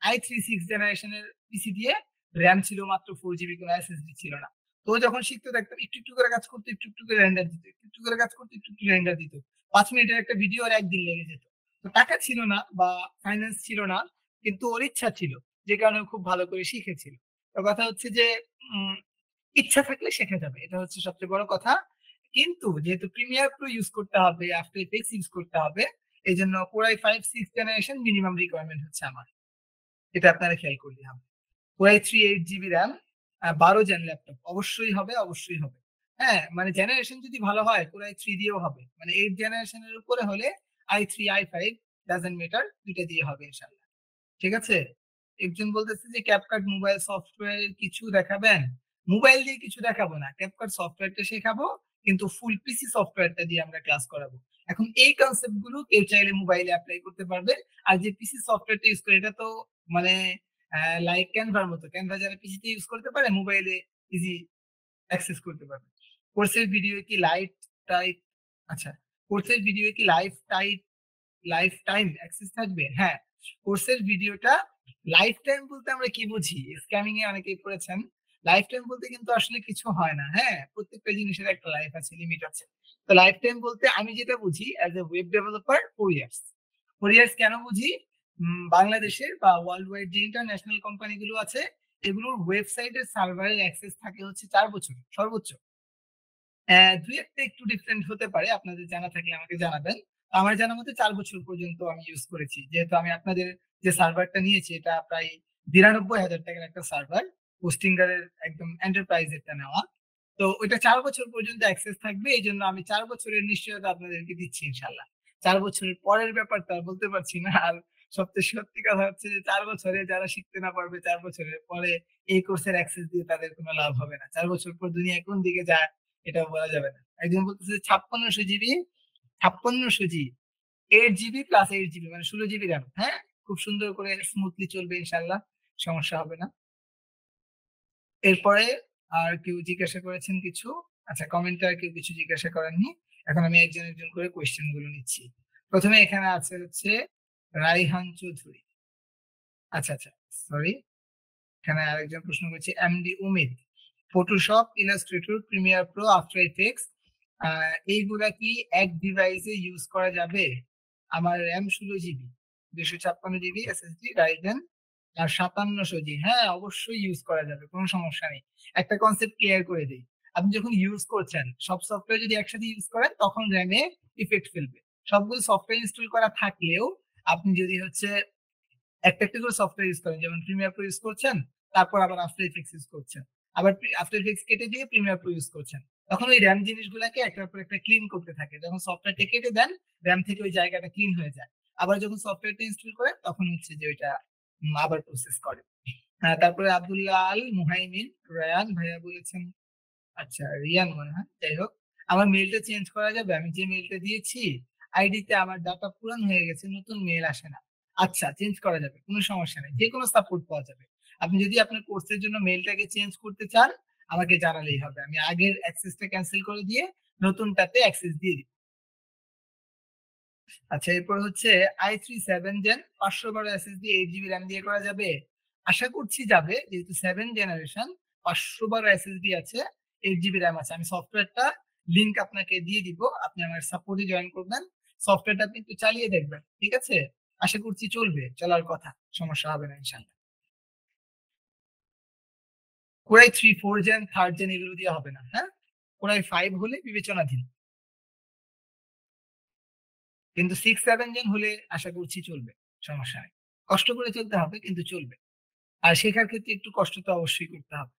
i3 6 জেনারেশনের পিসি দিয়ে, র্যাম ছিল মাত্র 4 GB, কোনো এসএসডি ছিল না। তো যখন শিখতে দেখতাম একটু একটু করে কাজ করতে, একটু একটু করে রেন্ডার দিত, একটু একটু করে কাজ করতে, একটু একটু রেন্ডার দিত। 5 মিনিটের একটা ভিডিও আর একদিন লেগে যেত। তো টাকা ছিল না বা ফাইন্যান্স ছিল না, কিন্তু ওর ইচ্ছা ছিল, যে কারণে ও খুব ভালো করে শিখেছিল। তো কথা হচ্ছে যে উম, ইচ্ছা থাকলে শেখা যাবে, এটা হচ্ছে সবচেয়ে বড় কথা। কিন্তু যেহেতু প্রিমিয়ার প্রো ইউজ করতে হবে, আফটার ইফেক্টস ইউজ করতে হবে, এই জন্য কোরাই 5 6 জেনারেশন মিনিমাম রিকোয়ারমেন্ট হচ্ছে আমার। এটা আপনারা খেয়াল করলে হবে। Core i 3 8 GB RAM, 12 gen laptop অবশ্যই হবে, অবশ্যই হবে। হ্যাঁ, মানে জেনারেশন যদি ভালো হয় কোরাই 3 দিয়েও হবে, মানে 8 জেনারেশনের উপরে হলে i3 i5 ডাজন্ট ম্যাটার, দুইটা দিয়ে হবে ইনশাআল্লাহ। ঠিক আছে, একজন বলতেছে যে ক্যাপকাট মোবাইল সফটওয়্যার কিছু দেখাবেন। মোবাইল দিয়ে কিছু দেখাবো না, ক্যাপকাট সফটওয়্যারটা শেখাবো, কিন্তু ফুল পিসি সফটওয়্যারটা দিয়ে আমরা ক্লাস করাবো। এখন এই কনসেপ্ট গুলো কেউ চাইলে মোবাইলে অ্যাপ্লাই করতে পারবে। আর যে পিসি সফটওয়্যারটা ইউজ করে, এটা তো মানে লাইক ক্যানভার মতো, ক্যানভা যারা পিসিতে ইউজ করতে পারে মোবাইলে ইজি অ্যাক্সেস করতে পারবে। কোর্সের ভিডিও কি আচ্ছা, কোর্সের ভিডিও কি লাইফ টাইম অ্যাক্সেস থাকবে? হ্যাঁ, কোর্সের ভিডিওটা লাইফ টাইম বলতে আমরা কি বুঝি? স্ক্যামিং এ অনেকেই পড়েছেন। লাইফ টাইম বলতে কিন্তু আসলে কিছু হয় না। হ্যাঁ, প্রত্যেকটা জিনিসের একটা লাইফ আছে, লিমিট আছে। তো লাইফ টাইম বলতে আমি যেটা বুঝি as a web developer 4 years. 4 years কেন বুঝি? বাংলাদেশের বা ওয়ার্ল্ড ওয়াইড যে ইন্টারন্যাশনাল কোম্পানিগুলো আছে, এগুলোর ওয়েবসাইটের সার্ভারের অ্যাক্সেস থাকে হচ্ছে 4 বছর সর্বোচ্চ। ২ একটা একটু ডিফারেন্ট হতে পারে। আপনাদের জানা থাকলে আমাকে জানাবেন। আমার জানা মতে ৪ বছর পর্যন্ত আমি ইউজ করেছি। যেহেতু আমি আপনাদের যে সার্ভারটা নিয়েছি এটা প্রায় ৳৯২,০০০ একটা সার্ভার। হোস্টিংগারের একদম এন্টারপ্রাইজ এরটা নেওয়া। তো ওইটা ৪ বছর পর্যন্ত অ্যাক্সেস থাকবে। এজন্য আমি ৪ বছরের নিশ্চয়তা আপনাদেরকে দিচ্ছি ইনশাআল্লাহ। ৪ বছরের পরের ব্যাপারটা আর বলতে পারছি না। আর সবচেয়ে সত্যি কথা হচ্ছে যে ৪ বছরে যারা শিখতে না পারবে ৪ বছরের পরে এই কোর্সের অ্যাক্সেস দিয়ে তাদের কোনো লাভ হবে না। ৪ বছর পর দুনিয়া কোন দিকে যায় এটা বলা যাবে না। একজন বলতেছে ৫৬০০ জিবি 8 জিবি প্লাস 8 জিবি মানে ১৬ জিবি র‍্যাম। হ্যাঁ? খুব সুন্দর করে স্মুথলি চলবে ইনশাআল্লাহ। সমস্যা হবে না। এরপরে আর কেউ জিজ্ঞাসা করেছেন কিছু? আচ্ছা, কমেন্টে আর কেউ কিছু জিজ্ঞাসা করেননি। এখন আমি একজন, একজন করে কোয়েশ্চেন গুলো নিচ্ছি। ১ম এ এখানে আছে হচ্ছে রাইহান চৌধুরী। আচ্ছা, সরি। এখানে আরেকজন প্রশ্ন করেছে MD Umid. Photoshop, Illustrator, Premiere Pro, After Effects এইগুলা কি এক ডিভাইসে ইউজ করা যাবে? আমার RAM 16 GB, 256 GB SSD, Ryzen R 5700 G. হ্যাঁ, অবশ্যই ইউজ করা যাবে। কোনো সমস্যা নেই। একটা কনসেপ্ট ক্লিয়ার করে দেই। আপনি যখন ইউজ করছেন, সব সফটওয়্যার যদি একসাথে ইউজ করেন তখন র‍্যামে ইফেক্ট ফেলবে। সবগুলো সফটওয়্যার ইনস্টল করা থাকলেও আপনি যদি হচ্ছে একটা, একটা করে সফটওয়্যার ইউজ করেন, যেমন প্রিমিয়ার প্রো ইউজ করছেন, তারপর আবার আফটার ইফেক্টস ইউজ করছেন। আবার আফটার ইফেক্টস কেটে দিয়ে প্রিমিয়ার প্রো ইউজ করছেন। তখন ওই র‍্যাম জিনিসগুলাকে একটার পর একটা ক্লিন করতে থাকে। যখন সফটওয়্যারটা কেটে দেন, র‍্যাম থেকে ওই জায়গাটা ক্লিন হয়ে যায়। আবার যখন সফটওয়্যারটা ইনস্টল করেন তখন হচ্ছে যে ওইটা আবার প্রসেস করে। তারপরে আব্দুল্লাহ আল মুহাইমিন রায়ান ভাইয়া বলেছেন, আচ্ছা রিয়ান মনে হয়। যাই হোক, আমার মেইলটা চেঞ্জ করা যাবে? আমি যে মেইলটা দিয়েছি আইডিতে আমার ডাটা পুরানো হয়ে গেছে, নতুন মেইল আসে না। আচ্ছা, চেঞ্জ করা যাবে। কোনো সমস্যা নেই। যেকোনো সাপোর্ট পাওয়া যাবে। আপনি যদি আপনার কোর্সের জন্য মেইলটাকে চেঞ্জ করতে চান, আমাকে জানালেই হবে। আমি আগের অ্যাক্সেসটা ক্যানসেল করে দিয়ে নতুনটাতে অ্যাক্সেস দিয়ে দিব। আচ্ছা, এরপর হচ্ছে i3 7 gen 512 SSD 8 GB RAM দিয়ে করা যাবে? আশা করছি যাবে। যেহেতু 7 জেনারেশন 512 এসএসডি আছে, 8 জিবি র‍্যাম আছে। আমি সফটওয়্যারটা লিংক আপনাকে দিয়ে দিব। আপনি আমার সাপোর্টে জয়েন করবেন। সফটওয়্যারটা আপনি একটু চালিয়ে দেখবেন। ঠিক আছে? আশা করছি চলবে। চলার কথা। সমস্যা হবে না ইনশাআল্লাহ। Core i3 4 gen, 3rd gen এগুলো দিয়ে হবে না। হ্যাঁ? Core i5 হলে বিবেচনাধীন। কিন্তু 6 7 জেন হলে আশা করছি চলবে। সমস্যা নেই। কষ্ট করে চলতে হবে কিন্তু চলবে। আর শেখার ক্ষেত্রে একটু কষ্ট তো অবশ্যই করতে হবে।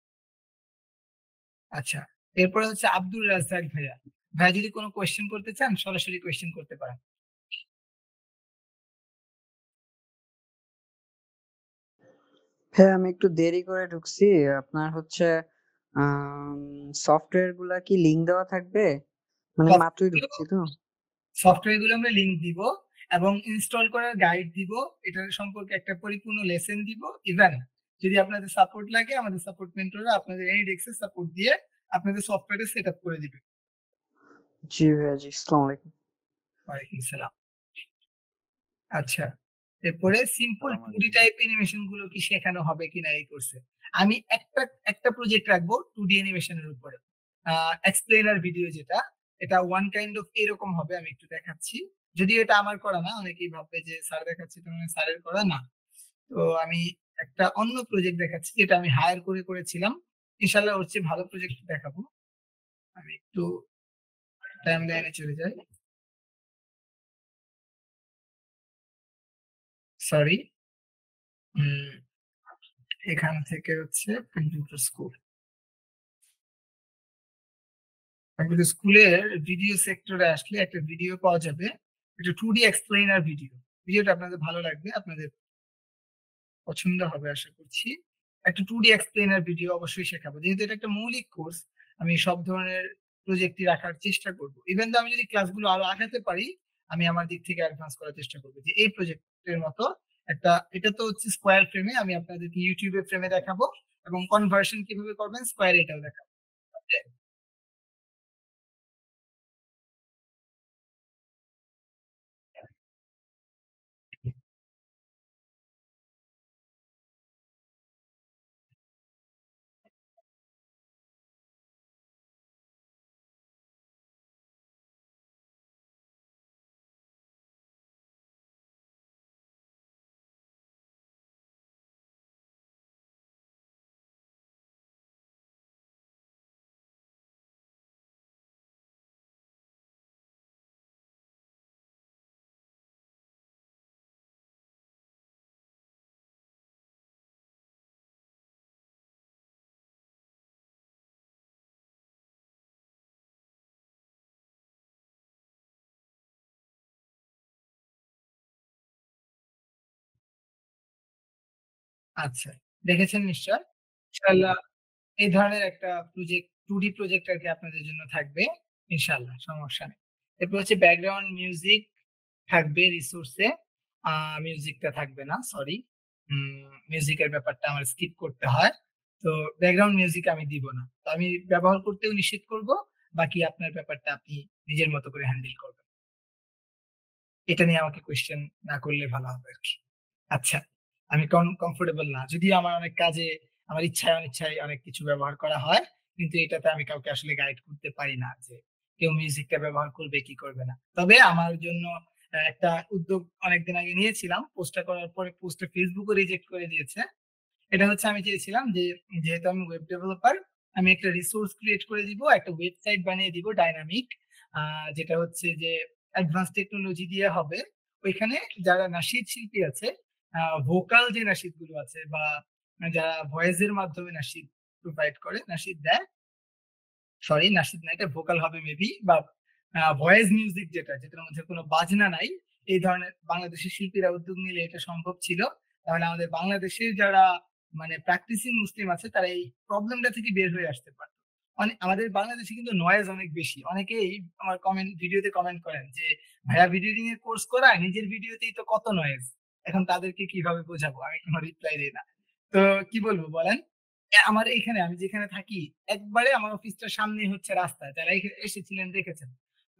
আচ্ছা, এরপরে হচ্ছে আব্দুর রাজ্জাক ভাইয়া। ভাইয়া যদি কোনো কোয়েশ্চেন করতে চান সরাসরি কোয়েশ্চেন করতে পারেন। হ্যাঁ, আমি একটু দেরি করে ঢুকছি। আপনার হচ্ছে সফটওয়্যার গুলা কি লিংক দেওয়া থাকবে? মানে মাত্রই ঢুকছি তো। সফটওয়্যার গুলো আমরা লিংক দিব এবং ইনস্টল করার গাইড দিব। এটার সম্পর্কে একটা পরিপূর্ণ লেসন দিব। ইভেন যদি আপনাদের সাপোর্ট লাগে আমাদের সাপোর্ট মেন্টররা আপনাদের এনি ডেস্কের সাপোর্ট দিয়ে আপনাদের সফটওয়্যারটা সেটআপ করে দিবে। জি ভাইয়া, জি। আসসালামু আলাইকুম। ওয়ালাইকুম সালাম। আচ্ছা, এরপরে সিম্পল 2D টাইপ অ্যানিমেশন গুলো কি শেখানো হবে কিনা এই কোর্সে? আমি একটা প্রজেক্ট রাখবো 2D অ্যানিমেশনের উপরে। এক্সপ্লেইনার ভিডিও যেটা, এটা ওয়ান কাইন্ড অফ এরকম হবে। আমি একটু দেখাচ্ছি। যদিও এটা আমার করা না, অনেকেই ভাববে যে স্যার দেখাচ্ছে তার মানে স্যারের করা না। তো আমি একটা অন্য প্রজেক্ট দেখাচ্ছি যেটা আমি হায়ার করে করেছিলাম। ইনশাআল্লাহ ওর চেয়ে ভালো প্রজেক্ট দেখাবো। আমি একটু টাইমলাইনে চলে যাই। সরি। এখান থেকে হচ্ছে কম্পিউটার স্কুল। কম্পিউটার স্কুলের ভিডিও সেক্টরে আসলে একটা ভিডিও পাওয়া যাবে। একটা 2D এক্সপ্লেইনার ভিডিও। ভিডিওটা আপনাদের ভালো লাগবে। আপনাদের পছন্দ হবে আশা করছি। একটা 2D এক্সপ্লেইনার ভিডিও অবশ্যই শেখাবো। যেহেতু এটা একটা মৌলিক কোর্স, আমি সব ধরনের প্রজেক্টই রাখার চেষ্টা করব। ইভেন আমি যদি ক্লাসগুলো আরো আগাতে পারি, আমি আমার দিক থেকে অ্যাডভান্স করার চেষ্টা করব। যে এই প্রজেক্টের মতো একটা, এটা তো হচ্ছে স্কয়ার ফ্রেমে, আমি আপনাদেরকে YouTube এ ফ্রেমে দেখাবো এবং কনভার্সন কিভাবে করবেন স্কয়ারে এটাও দেখাবো। আচ্ছা, দেখেছেন নিশ্চয়। ইনশাআল্লাহ এই ধরনের একটা প্রজেক্ট 2D প্রজেক্ট আরকি আপনাদের জন্য থাকবে। ইনশাআল্লাহ সমস্যা নেই। এরপর হচ্ছে ব্যাকগ্রাউন্ড মিউজিক থাকবে রিসোর্সে। আ মিউজিকটা থাকবে না, সরি। মিউজিকের ব্যাপারটা আমার স্কিপ করতে হয়। তো ব্যাকগ্রাউন্ড মিউজিক আমি দিব না। তো আমি ব্যবহার করতেও নিষেধ করব। বাকি আপনার ব্যাপারটা আপনি নিজের মতো করে হ্যান্ডেল করবেন। এটা নিয়ে আমাকে কোয়েশ্চেন না করলে ভালো হবে আরকি। আচ্ছা, আমি কমফোর্টেবল না। যদিও আমার অনেক কাজে আমার ইচ্ছায় অনিচ্ছায় অনেক কিছু ব্যবহার করা হয়। কিন্তু এটাতে আমি কাউকে আসলে গাইড করতে পারি না যে কেউ মিউজিকটা ব্যবহার করবে কি করবে না। তবে আমার জন্য একটা উদ্যোগ অনেকদিন আগে নিয়েছিলাম। পোস্টটা করার পরে পোস্টটা Facebook ও রিজেক্ট করে দিয়েছে। এটা হচ্ছে আমি চেয়েছিলাম যে যেহেতু আমি ওয়েব ডেভেলপার, আমি একটা রিসোর্স ক্রিয়েট করে দিব, একটা ওয়েবসাইট বানিয়ে দিব ডায়নামিক। আ যেটা হচ্ছে যে অ্যাডভান্স টেকনোলজি দিয়ে হবে। ওইখানে যারা নাশিদ শিল্পী আছে, ভোকাল যে নাশিদগুলো আছে বা যারা ভয়েস এর মাধ্যমে নাশিদ প্রোভাইড করে, নাশিদ দেয়, সরি নাশিদ না, এটা ভোকাল হবে মেবি বা ভয়েস মিউজিক যেটার মধ্যে কোনো বাজনা নাই। এই ধরনের বাংলাদেশের শিল্পীরা উদ্যোগ নিলে এটা সম্ভব ছিল। তাহলে আমাদের বাংলাদেশের যারা মানে প্র্যাকটিসিং মুসলিম আছে তারা এই প্রবলেমটা থেকে বের হয়ে আসতে পারত। আমাদের বাংলাদেশে কিন্তু নয়েজ অনেক বেশি। অনেকেই আমার ভিডিওতে কমেন্ট করেন যে, "ভাইয়া ভিডিও এডিটিং এর কোর্স করা, নিজের ভিডিওতেই তো কত নয়েজ। এখন তাদেরকে কিভাবে বোঝাবো?" আমি কোনো রিপ্লাই দেই না। তো কি বলবো বলেন? আমার এইখানে আমি যেখানে থাকি একবারে আমার অফিসটার সামনেই হচ্ছে রাস্তা। যারা এসেছিলেন দেখেছেন।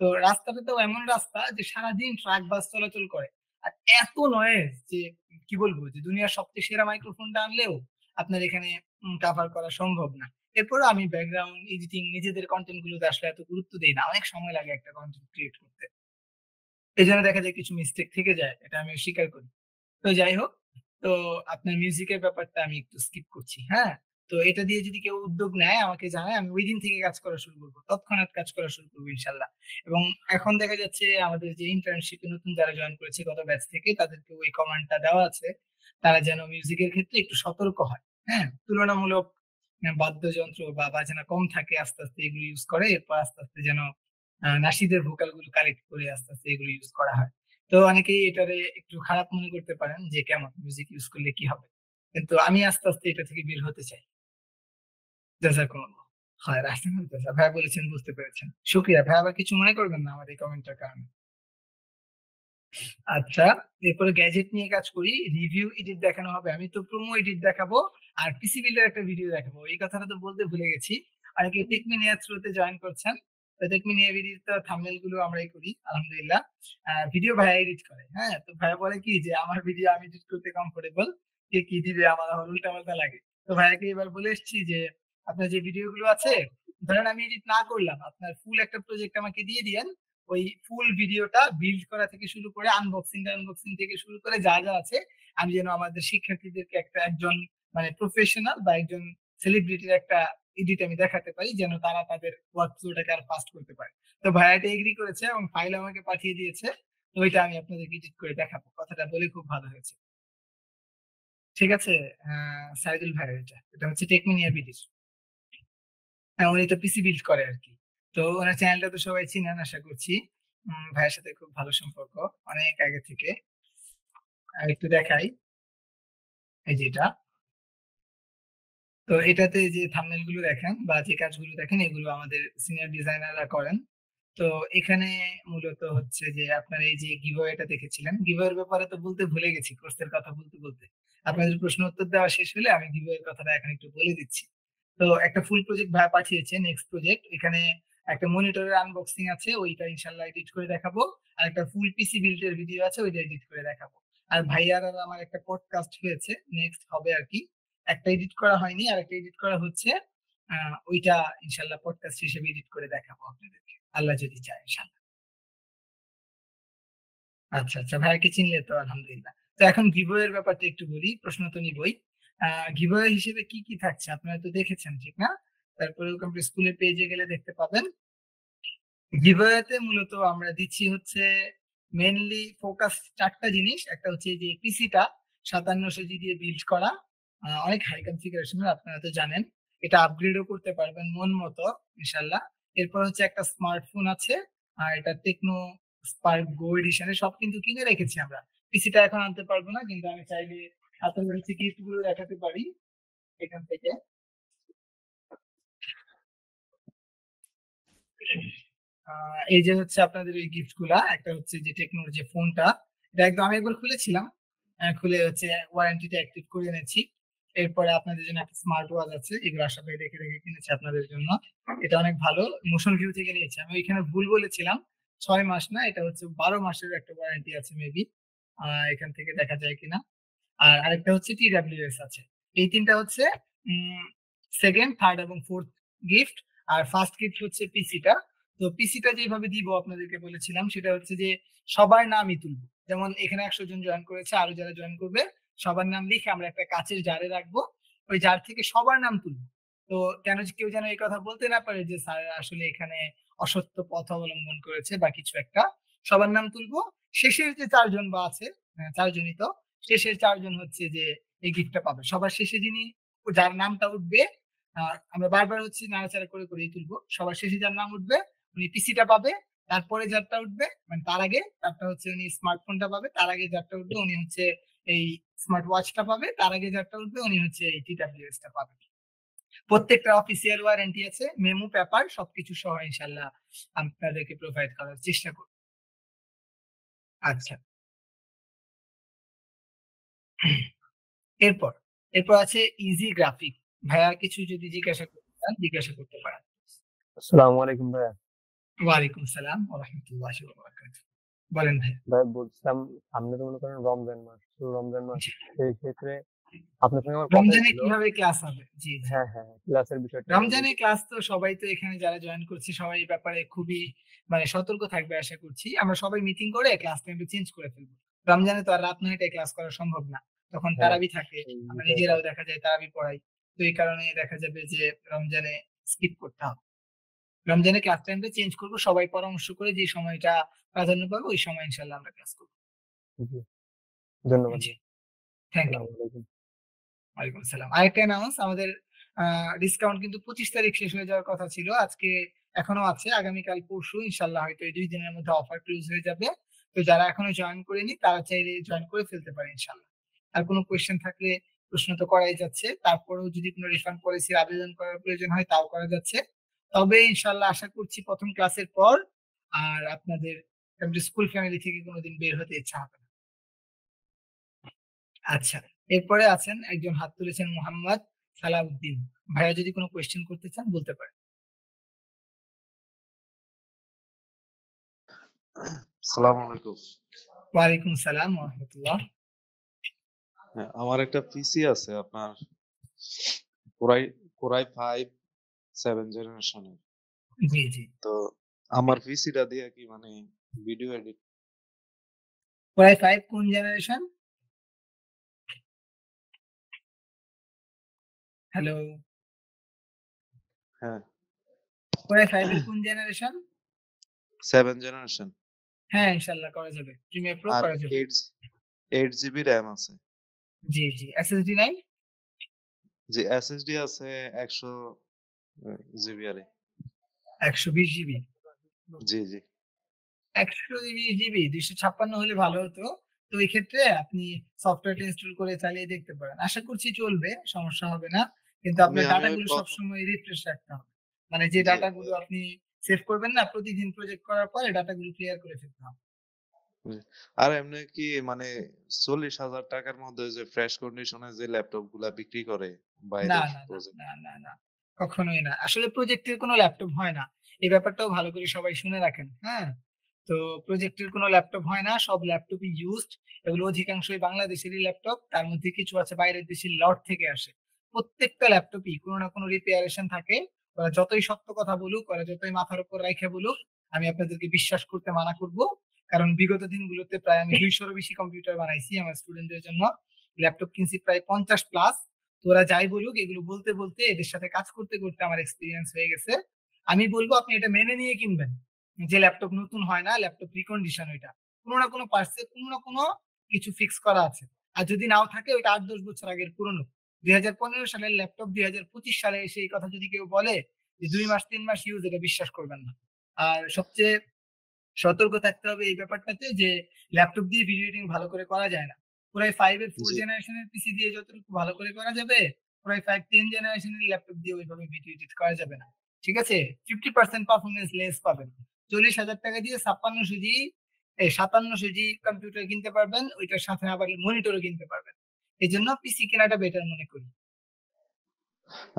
তো রাস্তাটাতেও এমন রাস্তা যে সারাদিন ট্রাক বাস চলাচল করে। আর এত নয়েজ যে কি বলবো যে দুনিয়ার সবচেয়ে সেরা মাইক্রোফোনটা আনলেও আপনার এখানে কভার করা সম্ভব না। এরপরেও আমি ব্যাকগ্রাউন্ড এডিটিং নিজেদের কনটেন্ট গুলোতে আসলে এত গুরুত্ব দেই না। অনেক সময় লাগে একটা কনটেন্ট ক্রিয়েট করতে। এজন্য দেখা যায় কিছু মিস্টেক থেকে যায়। এটা আমি স্বীকার করি। তো যাই হোক, তো আপনার মিউজিকের ব্যাপারটা আমি একটু স্কিপ করছি। হ্যাঁ? তো এটা দিয়ে যদি কেউ উদ্যোগ নেয় আমাকে জানায়, আমি ঐদিন থেকে কাজ করা শুরু করব। তৎক্ষণাৎ কাজ করা শুরু করব ইনশাআল্লাহ। এবং এখন দেখা যাচ্ছে আমাদের যে ইন্টার্নশিপে নতুন যারা জয়েন করেছে গত ব্যাচ থেকে তাদেরকে ওই কমান্ডটা দেওয়া আছে। তারা যেন মিউজিকের ক্ষেত্রে একটু সতর্ক হয়। হ্যাঁ? তুলনামূলক বাদ্যযন্ত্র বা বাজনা কম থাকে আস্তে, আস্তে এগুলো ইউজ করে। এরপর আস্তে, আস্তে যেন নাশিদের ভোকাল গুলো কালেক্ট করে আস্তে, আস্তে এগুলো ইউজ করা হয়। তো অনেকেই এটারে একটু খারাপ মনে করতে পারেন যে কেমন মিউজিক ইউজ করলে কি হবে? কিন্তু আমি আস্তে, আস্তে এটা থেকে বের হতে চাই। জাযাকুমুল্লাহ। হয় রাহমাতুল্লাহ জাযা। ভাইয়া বলেছেন বুঝতে পেরেছেন। শুকরিয়া। ভাইয়া আবার কিছু মনে করবেন না আমার এই কমেন্টটার কারণে। আচ্ছা, এরপরে গ্যাজেট নিয়ে কাজ করি। রিভিউ এডিট দেখানো হবে। আমি তো প্রোমো এডিট দেখাবো আর পিসি বিল্ড এর একটা ভিডিও দেখাবো। এই কথাটা তো বলতে ভুলে গেছি। অনেকে টেকমিনিয়া থ্রুতে জয়েন করছেন। তো টেকমিনিয়া ভিডিওর তো থাম্বনেল গুলো আমরাই করি আলহামদুলিল্লাহ। ভিডিও ভাইয়া এডিট করে। হ্যাঁ? তো ভাইয়া বলে কি যে আমার ভিডিও আমি এডিট করতে কমফোর্টেবল। কে কি দিবে আমার আবার উল্টা-পাল্টা লাগে। তো ভাইয়াকে এবার বলে এসেছি যে আপনার যে ভিডিও গুলো আছে ধরেন আমি এডিট না করলাম। আপনার ফুল একটা প্রজেক্ট আমাকে দিয়ে দিয়েন। ওই ফুল ভিডিওটা বিল্ড করা থেকে শুরু করে আনবক্সিং থেকে শুরু করে যা, যা আছে আমি যেন আমাদের শিক্ষার্থীদেরকে একজন মানে প্রফেশনাল বা একজন সেলিব্রিটির একটা এডিট আমি দেখাতে পারি যেন তারা তাদের ওয়ার্ক ফ্লোটাকে আরো ফাস্ট করতে পারে। তো ভাইয়া এটা এগ্রি করেছে এবং ফাইল আমাকে পাঠিয়ে দিয়েছে। তো ওইটা আমি আপনাদেরকে এডিট করে দেখাবো। কথাটা বলে খুব ভালো হয়েছে। ঠিক আছে? সাইদুল ভাইয়ের এটা। এটা হচ্ছে টেকমিনিয়া বিডির। হ্যাঁ, উনি তো পিসি বিল্ড করে আরকি। তো উনার চ্যানেলটা তো সবাই চিনেন আশা করছি। ভাইয়ের সাথে খুব ভালো সম্পর্ক অনেক আগে থেকে। একটু দেখাই। এই যে এটা। তো এটাতে যে থাম্বনেল গুলো দেখেন বা যে কাজগুলো দেখেন এগুলো আমাদের সিনিয়র ডিজাইনাররা করেন। তো এখানে মূলত হচ্ছে যে আপনারা এই যে গিভঅ্যাওয়েটা দেখেছিলেন। গিভঅ্যাওয়ের ব্যাপারে তো বলতে ভুলে গেছি কোর্সের কথা বলতে। আপনাদের প্রশ্ন উত্তর দেওয়া শেষ হলে আমি গিভঅ্যাওয়ের কথাটা এখন একটু বলে দিচ্ছি। তো একটা ফুল প্রজেক্ট ভাইয়া পাঠিয়েছে নেক্সট প্রজেক্ট। এখানে একটা মনিটরের আনবক্সিং আছে ওইটা ইনশাআল্লাহ এডিট করে দেখাবো। আর একটা ফুল পিসি বিল্ড এর ভিডিও আছে ওইটা এডিট করে দেখাবো। আর ভাইয়ার আর আমার একটা পডকাস্ট হয়েছে নেক্সট হবে আরকি। একটা এডিট করা হয়নি আরেকটা এডিট করা হচ্ছে। আ ওইটা ইনশাআল্লাহ পডকাস্ট হিসেবে এডিট করে দেখাবো আপনাদেরকে। আল্লাহ যদি চায় ইনশাআল্লাহ। আচ্ছা, আচ্ছা ভাইয়াকে চিনলে তো আলহামদুলিল্লাহ। তো এখন গিভওয়ে এর ব্যাপারটা একটু বলি। প্রশ্ন তো নিবই। আ গিভওয়ে হিসেবে কি, কি থাকছে আপনারা তো দেখেছেন, ঠিক না? তারপরে কম্পিউটার স্কুলের পেজে গেলে দেখতে পাবেন। গিভওয়ে তে মূলত আমরা দিচ্ছি হচ্ছে মেইনলি ফোকাস ৪ টা জিনিস। একটা হচ্ছে যে পিসিটা ৫৭০০ জি দিয়ে বিল্ড করা। অনেক হাই কনফিগারেশন এর আপনারা তো জানেন। এটা আপগ্রেডও করতে পারবেন মন মতো ইনশাআল্লাহ। এরপর হচ্ছে একটা স্মার্টফোন আছে। আর এটা টেকনো স্পার্ক গো এডিশন এর সব কিন্তু কিনে রেখেছি আমরা। পিসিটা এখন আনতে পারবো না কিন্তু আমি চাইলে আপনাদের হচ্ছে গিফট গুলো দেখাতে পারি এখান থেকে। এই যে হচ্ছে আপনাদের এই গিফট গুলা, একটা হচ্ছে যে টেকনোর যে ফোনটা, এটা একদম আমি একবার খুলেছিলাম, খুলে হচ্ছে ওয়ারেন্টিটা অ্যাক্টিভ করে এনেছি। এরপরে আপনাদের জন্য একটা স্মার্ট ওয়াচ আছে, এগুলো আশা করি দেখে দেখে কিনেছি আপনাদের জন্য। এটা অনেক ভালো, মোশন ভিউ থেকে নিয়েছি আমি, এখানে ভুল বলেছিলাম, 6 মাস না, এটা হচ্ছে 12 মাসের একটা ওয়ারেন্টি আছে মেবি, এখান থেকে দেখা যায় কিনা। আর আরেকটা হচ্ছে TWS আছে। এই তিনটা হচ্ছে সেকেন্ড, থার্ড এবং ফোর্থ গিফট। আর ফার্স্ট গিফট হচ্ছে পিসিটা। তো পিসিটা যেভাবে দিব আপনাদেরকে বলেছিলাম, সেটা হচ্ছে যে সবার নামই তুলবো। যেমন এখানে 100 জন জয়েন করেছে, আরো যারা জয়েন করবে সবার নাম লিখে আমরা একটা কাচের জারে রাখবো, ওই জার থেকে সবার নাম তুলবো। তো কেউ যেন এই কথা বলতে না পারে যে স্যার আসলে এখানে অসত্য পথ অবলম্বন করেছে বা কিছু একটা। সবার নাম তুলবো, শেষের যে 4 জন বা আছে, 4 জনই তো, শেষের 4 জন হচ্ছে যে এই গিফটটা পাবে। সবার শেষে যিনি, যার নামটা উঠবে, আমরা বারবার হচ্ছে নাড়াচাড়া করে করেই তুলবো, সবার শেষে যার নাম উঠবে উনি পিসিটা পাবে, তারপরে যারটা উঠবে মানে তার আগে তারটা হচ্ছে উনি স্মার্টফোনটা পাবে, তার আগে যারটা উঠবে উনি হচ্ছে এই স্মার্ট ওয়াচটা পাবে, তার আগে যারটা উঠবে উনি হচ্ছে এই TWS টা পাবে। প্রত্যেকটা অফিসিয়াল ওয়ারেন্টি আছে, মেমো পেপার সবকিছু সহ ইনশাল্লাহ আপনাদেরকে প্রোভাইড করার চেষ্টা করব। আচ্ছা, এরপর এরপর আছে ইজি গ্রাফিক। ভাইয়া কিছু যদি জিজ্ঞাসা করতে চান জিজ্ঞাসা করতে পারেন। আসসালামু আলাইকুম ভাইয়া। ওয়ালাইকুম সালাম ওয়া রাহমাতুল্লাহি ওয়া বারাকাতুহু। বলেন ভাই। ভাই বলছিলাম, সামনে তো মনে করেন রমজান মাস, তো রমজান মাস, সেই ক্ষেত্রে আপনার সঙ্গে আমার কথা রমজানে হয়েছিল। কিভাবে ক্লাস হবে? জি জি, হ্যাঁ হ্যাঁ, ক্লাসের বিষয়টা নিয়ে রমজানে ক্লাস তো সবাই তো এখানে যারা জয়েন করছে সবাই এই ব্যাপারে খুবই মানে সতর্ক থাকবে আশা করছি। আমরা সবাই মিটিং করে ক্লাস টাইমটা চেঞ্জ করে ফেলবো। রমজানে তো আর রাত 9টায় ক্লাস করা সম্ভব না, তখন হ্যাঁ, তারাবি থাকে, এই আমরা বিষয়টা। নিজেরাও দেখা যায় তারাবি পড়াই। তো এই কারণে দেখা যাবে যে রমজানে স্কিপ করতে হবে। রমজানে ক্লাস টাইমটা চেঞ্জ করবো, সবাই পরামর্শ করে যে সময়টা প্রাধান্য পাবে ওই সময় ইনশাল্লাহ আমরা ক্লাস করবো। জি, ধন্যবাদ জি, ভাই। Thank you. আসসালামু আলাইকুম। ওয়ালাইকুম আসসালাম। আরেকটা অ্যানাউন্স, আমাদের ডিসকাউন্ট কিন্তু 25 তারিখ শেষ হয়ে যাওয়ার কথা ছিল, আজকে এখনো আছে, আগামীকাল পরশু ইনশাল্লাহ হয়তো এই 2 দিনের মধ্যে অফার ক্লোজ হয়ে যাবে। তো যারা এখনো জয়েন করেনি তারা চাইলে জয়েন করে ফেলতে পারে ইনশাল্লাহ। আর কোনো কোয়েশ্চেন থাকলে প্রশ্ন তো করাই যাচ্ছে, তারপরেও যদি কোনো রিফান্ড পলিসির আবেদন করার প্রয়োজন হয় তাও করা যাচ্ছে। তবে ইনশাল্লাহ আশা করছি প্রথম ক্লাসের পর আর আপনাদের স্কুল ফ্যামিলি থেকে কোনোদিন বের হতে ইচ্ছা হবে না। আচ্ছা, এরপরে আছেন একজন, হাত তুলেছেন মোহাম্মদ সালাউদ্দিন। ভাইয়া যদি কোনো কোয়েশ্চেন করতে চান বলতে পারেন। সালাম আলাইকুম। ওয়ালাইকুম সালাম ওয়া রাহমাতুল্লাহ। হ্যাঁ, আমার একটা পিসি আছে আপনার কোরাই কোরাই 5 7 জেনারেশনের। জি জি, তো আমার পিসিটা দিয়ে কি মানে ভিডিও এডিট? কোরাই 5 কোন জেনারেশন? হ্যালো, হ্যাঁ, কোরাই 5 এর কোন জেনারেশন? 7 জেনারেশন। হ্যাঁ ইনশাআল্লাহ করা যাবে, প্রিমিয়ার প্রো আর করা যাবে। 8 জিবি র‍্যাম আছে। জি জি, এসএসডি নাই? যে এসএসডি আছে 100 জিবি আরে। 120 জিবি। জি জি। 120 জিবি 256 হলে ভালো হতো। তো এই ক্ষেত্রে আপনি সফটওয়্যারটা ইনস্টল করে চালিয়ে দেখতে পারেন, আশা করছি চলবে, সমস্যা হবে না। কিন্তু আমি আপনার আমি ওই ডাটাগুলো প্রথম সবসময় রিফ্রেশ রাখতে হবে, মানে যে জি ডাটাগুলো আপনি সেভ করবেন না প্রতিদিন, প্রজেক্ট করার পরে ডাটাগুলো ক্লিয়ার করে ফেলতে হবে। জি। আর এমনি কি মানে 40,000 টাকার মধ্যে যে ফ্রেশ কন্ডিশনে যে ল্যাপটপ গুলা বিক্রি করে না বাইরের না না প্রজেক্ট? না না না, কখনোই না। আসলে প্রজেক্টের কোনো ল্যাপটপ হয় না, এই ব্যাপারটাও ভালো করে সবাই শুনে রাখেন। হ্যাঁ, তো প্রজেক্টের কোনো ল্যাপটপ হয় না, সব ল্যাপটপই ইউজড। এগুলো অধিকাংশই বাংলাদেশেরই ল্যাপটপ, তার মধ্যে কিছু আছে বাইরের দেশের লট থেকে আসে। প্রত্যেকটা ল্যাপটপই কোনো না কোনো রিপেয়ারেশন থাকে। ওরা যতই সত্য কথা বলুক, ওরা যতই মাথার উপর রাইখে বলুক, আমি আপনাদেরকে বিশ্বাস করতে মানা করব। কারণ বিগত দিনগুলোতে প্রায় আমি 200-এরও বেশি কম্পিউটার বানাইছি আমার স্টুডেন্টদের জন্য, ল্যাপটপ কিনছি প্রায় 50+। তো ওরা যাই বলুক, এগুলো বলতে বলতে এদের সাথে কাজ করতে করতে আমার এক্সপিরিয়েন্স হয়ে গেছে। আমি বলবো আপনি এটা মেনে নিয়ে কিনবেন, যে ল্যাপটপ নতুন হয় না, ল্যাপটপ রিকন্ডিশন, ওইটা কোনো না কোনো পার্টসে কোনো না কোনো কিছু ফিক্স করা আছে। আর যদি নাও থাকে ওইটা 8-10 বছর আগের পুরনো। 2015 সালের ল্যাপটপ 2025 সালে এসে এই কথা যদি কেউ বলে যে 2 মাস 3 মাস ইউজ, এটা বিশ্বাস করবেন না। আর সবচেয়ে সতর্ক থাকতে হবে এই ব্যাপারটাতে যে ল্যাপটপ দিয়ে ভিডিও এডিটিং ভালো করে করা যায় না। পুরাই 5 এর 4 জি জেনারেশনের পিসি দিয়ে যতটুকু ভালো করে করা যাবে, পুরাই 5 10 জেনারেশনের ল্যাপটপ দিয়ে ওইভাবে ভিডিও এডিট করা যাবে না। ঠিক আছে? 50% পারফরম্যান্স লেস পাবেন। 40,000 টাকা দিয়ে 56 জি 57 জি কম্পিউটার কিনতে পারবেন। ওইটার সাথে আবার মনিটরও কিনতে পারবেন। এজন্য পিসি কেনাটা বেটার মনে করি।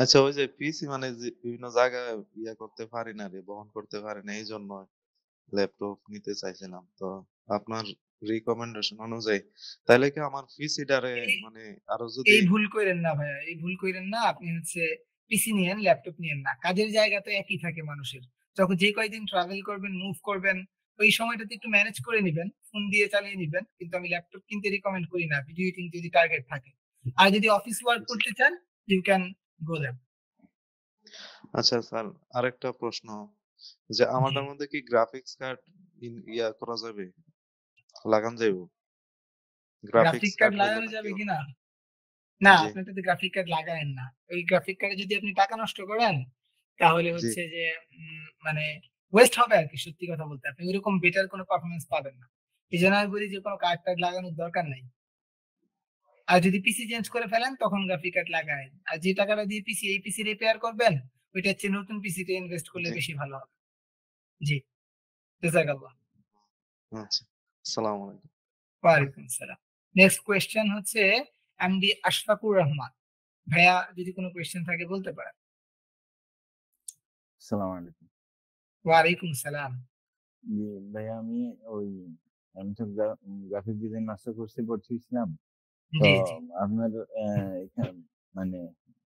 আচ্ছা, ওই যে পিসি মানে যে বিভিন্ন জায়গায় করতে পারি না রে, বহন করতে পারি না, এই জন্য ল্যাপটপ নিতে চাইছিলাম। তো আপনার রিকমেন্ডেশন অনুযায়ী তাহলে কি আমার পিসিটারে এই মানে আরো যদি এই ভুল কইরেন না ভাইয়া, এই ভুল কইরেন না। আপনি হচ্ছে পিসি নিয়েন, ল্যাপটপ নিয়েন না। কাজের জায়গা তো একই থাকে মানুষের। যখন যে কয়দিন ট্রাভেল করবেন, মুভ করবেন, ওই সময়টাতে একটু ম্যানেজ করে নিবেন, ফোন দিয়ে চালিয়ে নিবেন। কিন্তু আমি ল্যাপটপ কিনতে রিকমেন্ড করি না ভিডিও এডিটিং যদি টার্গেট থাকে। আর যদি অফিস ওয়ার্ক করতে চান, ইউ ক্যান গো দ্যাট। আচ্ছা স্যার, আরেকটা প্রশ্ন যে জি। আমাদের মধ্যে কি গ্রাফিক্স কার্ড করা যাবে, লাগান যাইব? গ্রাফিক্স গ্রাফিক কার্ড কার্ড হইলে লাগানো নাকি যাবে কিনা? না, জি আপনি তো গ্রাফিক কার্ড লাগায়েন না। ওই গ্রাফিক কার্ডে যদি আপনি টাকা নষ্ট করেন, তাহলে জি হচ্ছে যে মানে ওয়েস্ট হবে আরকি, সত্যি কথা বলতে। আপনি ওইরকম বেটার কোনো পারফরম্যান্স পাবেন না। এজন্য আমি বলি যে কোনো কার্ড-টার্ড লাগানোর দরকার নাই। আর যদি পিসি চেঞ্জ করে ফেলেন তখন গ্রাফিক কার্ড লাগায়েন। আর যে টাকাটা দিয়ে এই পিসি রিপেয়ার করবেন, ওইটার চেয়ে নতুন পিসিতে ইনভেস্ট করলে জি বেশি ভালো হবে। জি, জাযাকাল্লাহ। আচ্ছা, আসসালামু আলাইকুম। ওয়ালাইকুম আসসালাম। নেক্সট কোয়েশ্চেন হচ্ছে এমডি আশফাকুর রহমান। ভাইয়া যদি কোনো কোয়েশ্চেন থাকে বলতে পারেন। আসসালামু আলাইকুম। ওয়ালাইকুম সালাম। জি ভাইয়া, আমি ওই আমি তো গ্রাফিক ডিজাইন মাস্টার কোর্সে পড়তেছিলাম। তো জি, জি, আপনার মানে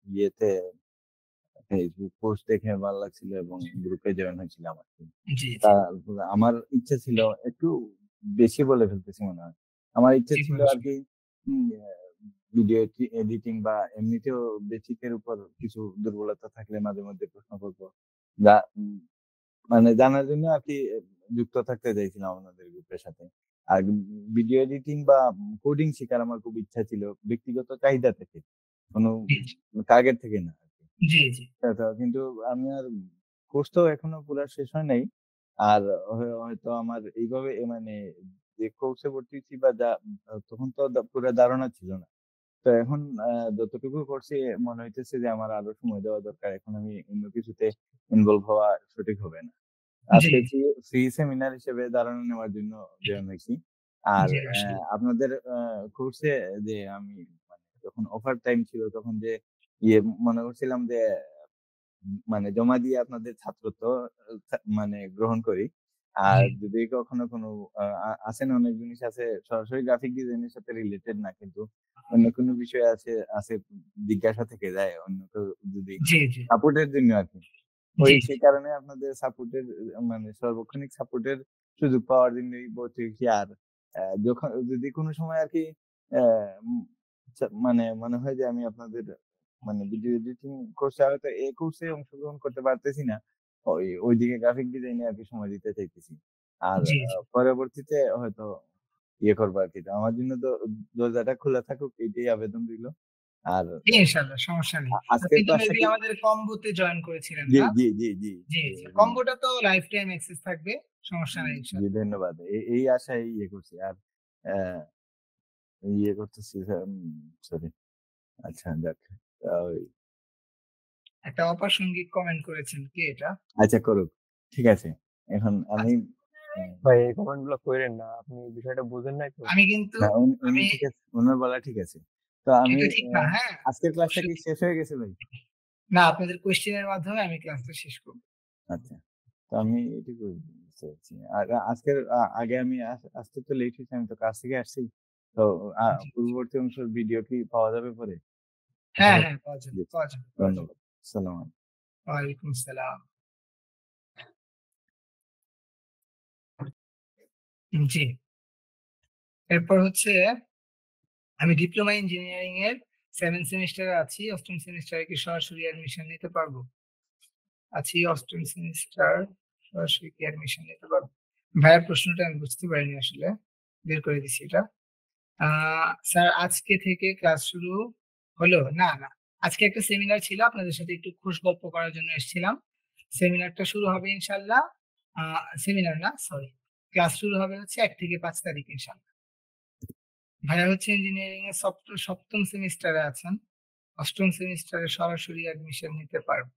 ইয়েতে ফেসবুক পোস্ট দেখে ভালো লাগছিল এবং গ্রুপে জয়েন হয়েছিলাম আর কি। জি, জি। তারপর আমার ইচ্ছা ছিল একটু বেশি বলে ফেলতেছি মনে হয়। আমার ইচ্ছা জি, ছিল কোনো আর কি ভিডিও এডিটিং বা এমনিতেও বেসিকের উপর কিছু দুর্বলতা থাকলে মাঝে মধ্যে প্রশ্ন করবো। যা মানে জানার জন্য আরকি যুক্ত থাকতে চাইছিলাম আপনাদের গ্রুপের সাথে। আর ভিডিও এডিটিং বা কোডিং শিখার আমার খুব ইচ্ছা ছিল ব্যক্তিগত চাহিদা থেকে। কোনো জি, টার্গেট থেকে না আরকি। জি, জি, কিন্তু আমি আর কোর্স তো এখনো পুরা শেষ হয় নাই। আর হয়তো আমার এইভাবে মানে যে কোর্সে ভর্তি হইছি বা তখন তো পুরা ধারণা ছিল না। তো এখন যতটুকু করছি মনে হইতেছে যে আমার আরো সময় দেওয়া দরকার। এখন আমি অন্য কিছুতে ইনভলভ হওয়া সঠিক হবে না। জি, আজকে ফ্রি সেমিনার হিসেবে ধারণা নেওয়ার জন্য জয়েন হইছি। আর জি, মাশাআল্লাহ। আপনাদের কোর্সে যে আমি মানে যখন অফার টাইম ছিল তখন যে মনে করছিলাম যে মানে জমা দিয়ে আপনাদের ছাত্রত্ব মানে গ্রহণ করি। আর জি, যদি কখনো কোনো আ আ আছে না অনেক জিনিস আছে সরাসরি গ্রাফিক ডিজাইনের সাথে রিলেটেড না কিন্তু অন্য কোনো বিষয় আছে জিজ্ঞাসা থেকে যায় অন্য কেউ যদি জি, জি, সাপোর্টের জন্য আরকি। জি, সেই কারণে আপনাদের সাপোর্টের মানে সার্বক্ষণিক সাপোর্টের সুযোগ পাওয়ার জন্যই ভর্তি হইছি। আর যখন যদি কোনো সময় আরকি অ্যা উম মানে মনে হয় যে আমি আপনাদের মানে ভিডিও এডিটিং কোর্সে হয়তো এই কোর্সে অংশগ্রহণ করতে পারতেছি না। ওইদিকে গ্রাফিক ডিজাইনে আরকি সময় দিতে চাইতেছি। আর জি, জি। পরবর্তীতে হয়তো করবো আরকি। তো আমার জন্য তো দরজাটা খোলা থাকুক এইটাই আবেদন রইলো। আর জি, ইনশাআল্লাহ সমস্যা নেই। আজকের আপনি তো ক্লাসটা মেবি কি আমাদের কম্বোতে জয়েন করেছিলেন জি, না? জি, জি, জি, জি, জি, জি। এবং কম্বোটা তো লাইফ টাইম অ্যাক্সেস থাকবে। সমস্যা নাই জি ইনশাআল্লাহ। ধন্যবাদ। এই আশায় করছি। আর অ্যা করতেছি সরি। আচ্ছা যাক। ওই একটা অপ্রাসঙ্গিক কমেন্ট করেছেন। কে এটা? আচ্ছা করুক। ঠিক আছে। এখন আমি আচ্ছা, ভাই এই কমেন্ট গুলো কইরেন না। আপনি বিষয়টা বুঝেন নাই তো? আমি কিন্তু না উনি আমি ঠিক আছে। উনার বলা ঠিক আছে। তো আমি এটা ঠিক না, হ্যাঁ? আজকের ক্লাসটা কি অবশ্যই। শেষ হয়ে গেছে ভাই? না, আপনাদের কোয়েশ্চেন এর মাধ্যমে আমি ক্লাসটা শেষ করব। আচ্ছা। তো আমি এটুকু বলতে চাইছি। আর আজকের আগে আমি আসতে তো লেট হইছে। আমি তো কাজ থেকে আসছি। তো জি, জি। পূর্ববর্তী অংশের ভিডিও কি পাওয়া যাবে পরে? হ্যাঁ, হ্যাঁ, পাওয়া যাবে, জি, পাওয়া যাবে, পাওয়া যাবে। ধন্যবাদ। আসসালামু আলাইকুম। ওয়ালাইকুম আসসালাম। জি। এরপর হচ্ছে আমি ডিপ্লোমা ইঞ্জিনিয়ারিং এর 7 সেমিস্টারে আছি। 8ম সেমিস্টারে কি সরাসরি অ্যাডমিশন নিতে পারবো? আছি 8ম সেমিস্টার, সরাসরি কি অ্যাডমিশন নিতে পারবো? ভাইয়ার প্রশ্নটা আমি বুঝতে পারিনি আসলে। বের করে দিছি এটা। আ স্যার আজকে থেকে ক্লাস শুরু হলো? না, না। আজকে একটা সেমিনার ছিল। আপনাদের সাথে একটু খুশ গল্প করার জন্য এসেছিলাম। সেমিনারটা শুরু হবে ইনশাআল্লাহ। আ সেমিনার না, সরি। ক্লাস শুরু হবে হচ্ছে ১ থেকে ৫ তারিখ ইনশাআল্লাহ। ভাইয়া হচ্ছে ইঞ্জিনিয়ারিং এর সপ্তম সেমিস্টারে আছেন, অষ্টম সেমিস্টারে সরাসরি অ্যাডমিশন নিতে পারবেন।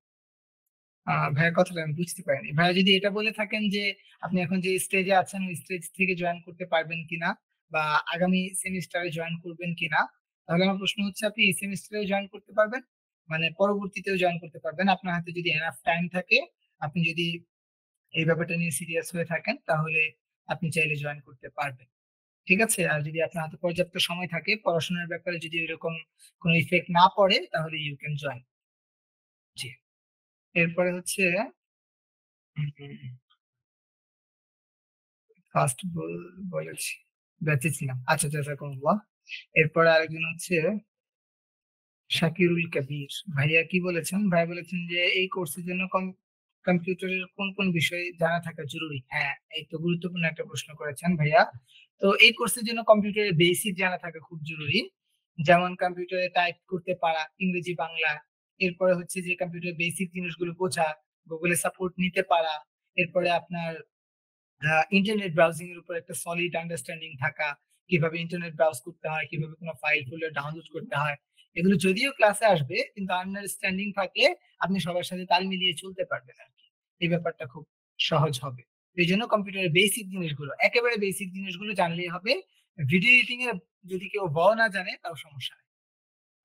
ভাইয়ার কথাটা আমি বুঝতে পারিনি। ভাইয়া যদি এটা বলে থাকেন যে আপনি এখন যে স্টেজে আছেন ওই স্টেজ থেকে জয়েন করতে পারবেন কিনা বা আগামী সেমিস্টারে জয়েন করবেন কিনা, তাহলে আমার প্রশ্ন হচ্ছে আপনি এই সেমিস্টারে জয়েন করতে পারবেন, মানে পরবর্তীতেও জয়েন করতে পারবেন আপনার হাতে যদি এনাফ টাইম থাকে। আপনি যদি এই ব্যাপারটা নিয়ে সিরিয়াস হয়ে থাকেন তাহলে আপনি চাইলে জয়েন করতে পারবেন। ঠিক আছে, আর যদি আপনার হাতে পর্যাপ্ত সময় থাকে, পড়াশোনার ব্যাপারে যদি এরকম কোনো ইফেক্ট না পড়ে, তাহলে ইউ ক্যান জয়েন। জি, এরপরে হচ্ছে ফার্স্ট বলেছি ব্যাচে ছিলাম। আচ্ছা জাযাকুমুল্লাহ। এরপরে আরেকজন হচ্ছে শাকিরুল কবির। ভাইয়া কি বলেছেন? ভাইয়া বলেছেন যে এই কোর্সের জন্য কম্পিউটারের কোন কোন বিষয় জানা থাকা জরুরি। হ্যাঁ, এই তো গুরুত্বপূর্ণ একটা প্রশ্ন করেছেন ভাইয়া। তো এই কোর্সের জন্য কম্পিউটারের বেসিক জানা থাকা খুব জরুরি, যেমন কম্পিউটারে টাইপ করতে পারা ইংরেজি বাংলা, এরপরে হচ্ছে যে কম্পিউটার বেসিক জিনিসগুলো বোঝা, গুগলে সাপোর্ট নিতে পারা, এরপরে আপনার ইন্টারনেট ব্রাউজিং এর উপর একটা সলিড আন্ডারস্ট্যান্ডিং থাকা, কিভাবে ইন্টারনেট ব্রাউজ করতে হয়, কিভাবে কোনো ফাইল ফোল্ডার ডাউনলোড করতে হয়। এগুলো যদিও ক্লাসে আসবে, কিন্তু আন্ডারস্ট্যান্ডিং থাকলে আপনি সবার সাথে তাল মিলিয়ে চলতে পারবেন আর কি। এই ব্যাপারটা খুব সহজ হবে। এই জন্য কম্পিউটারের বেসিক জিনিসগুলো, একেবারে বেসিক জিনিসগুলো জানলেই হবে। ভিডিও এডিটিং এর যদি কেউ না জানে তাও সমস্যা নেই।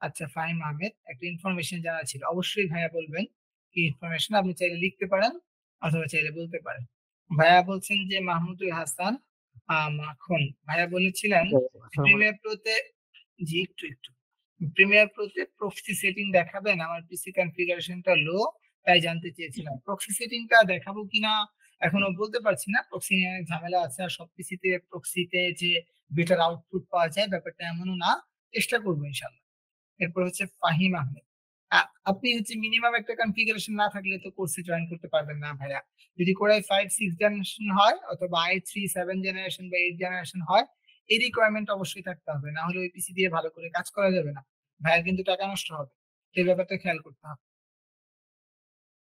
আচ্ছা, ফাহিম আহমেদ, একটা ইনফরমেশন জানা ছিল। অবশ্যই ভাইয়া বলবেন কি ইনফরমেশন, আপনি চাইলে লিখতে পারেন অথবা চাইলে বলতে পারেন। ভাইয়া বলছেন যে মাহমুদুল হাসান মাখন ভাইয়া বলেছিলেন প্রিমিয়ার প্রোতে, জি একটু একটু প্রিমিয়ার প্রোতে প্রক্সি সেটিং দেখাবেন, আমার পিসি কনফিগারেশনটা লো, তাই জানতে চেয়েছিলাম। প্রক্সি সেটিংটা দেখাবো কিনা এখনো বলতে পারছি না, প্রক্সি নিয়ে অনেক ঝামেলা আছে, আর সব পিসিতে প্রক্সিতে যে বেটার আউটপুট পাওয়া যায় ব্যাপারটা এমনও না, চেষ্টা করবো ইনশাল্লাহ। এরপর হচ্ছে ফাহিম আহমেদ, আপনি হচ্ছে মিনিমাম একটা কনফিগারেশন না থাকলে তো কোর্সে জয়েন করতে পারবেন না ভাইয়া। যদি কোরাই 5-6 জেনারেশন হয় অথবা i3-7 জেনারেশন বা 8 জেনারেশন হয়, এই রিকোয়ারমেন্ট অবশ্যই থাকতে হবে, না হলে ওই পিসি দিয়ে ভালো করে কাজ করা যাবে না, ভাইয়া কিন্তু টাকা নষ্ট হবে। এই ব্যাপারটা খেয়াল করতে হবে।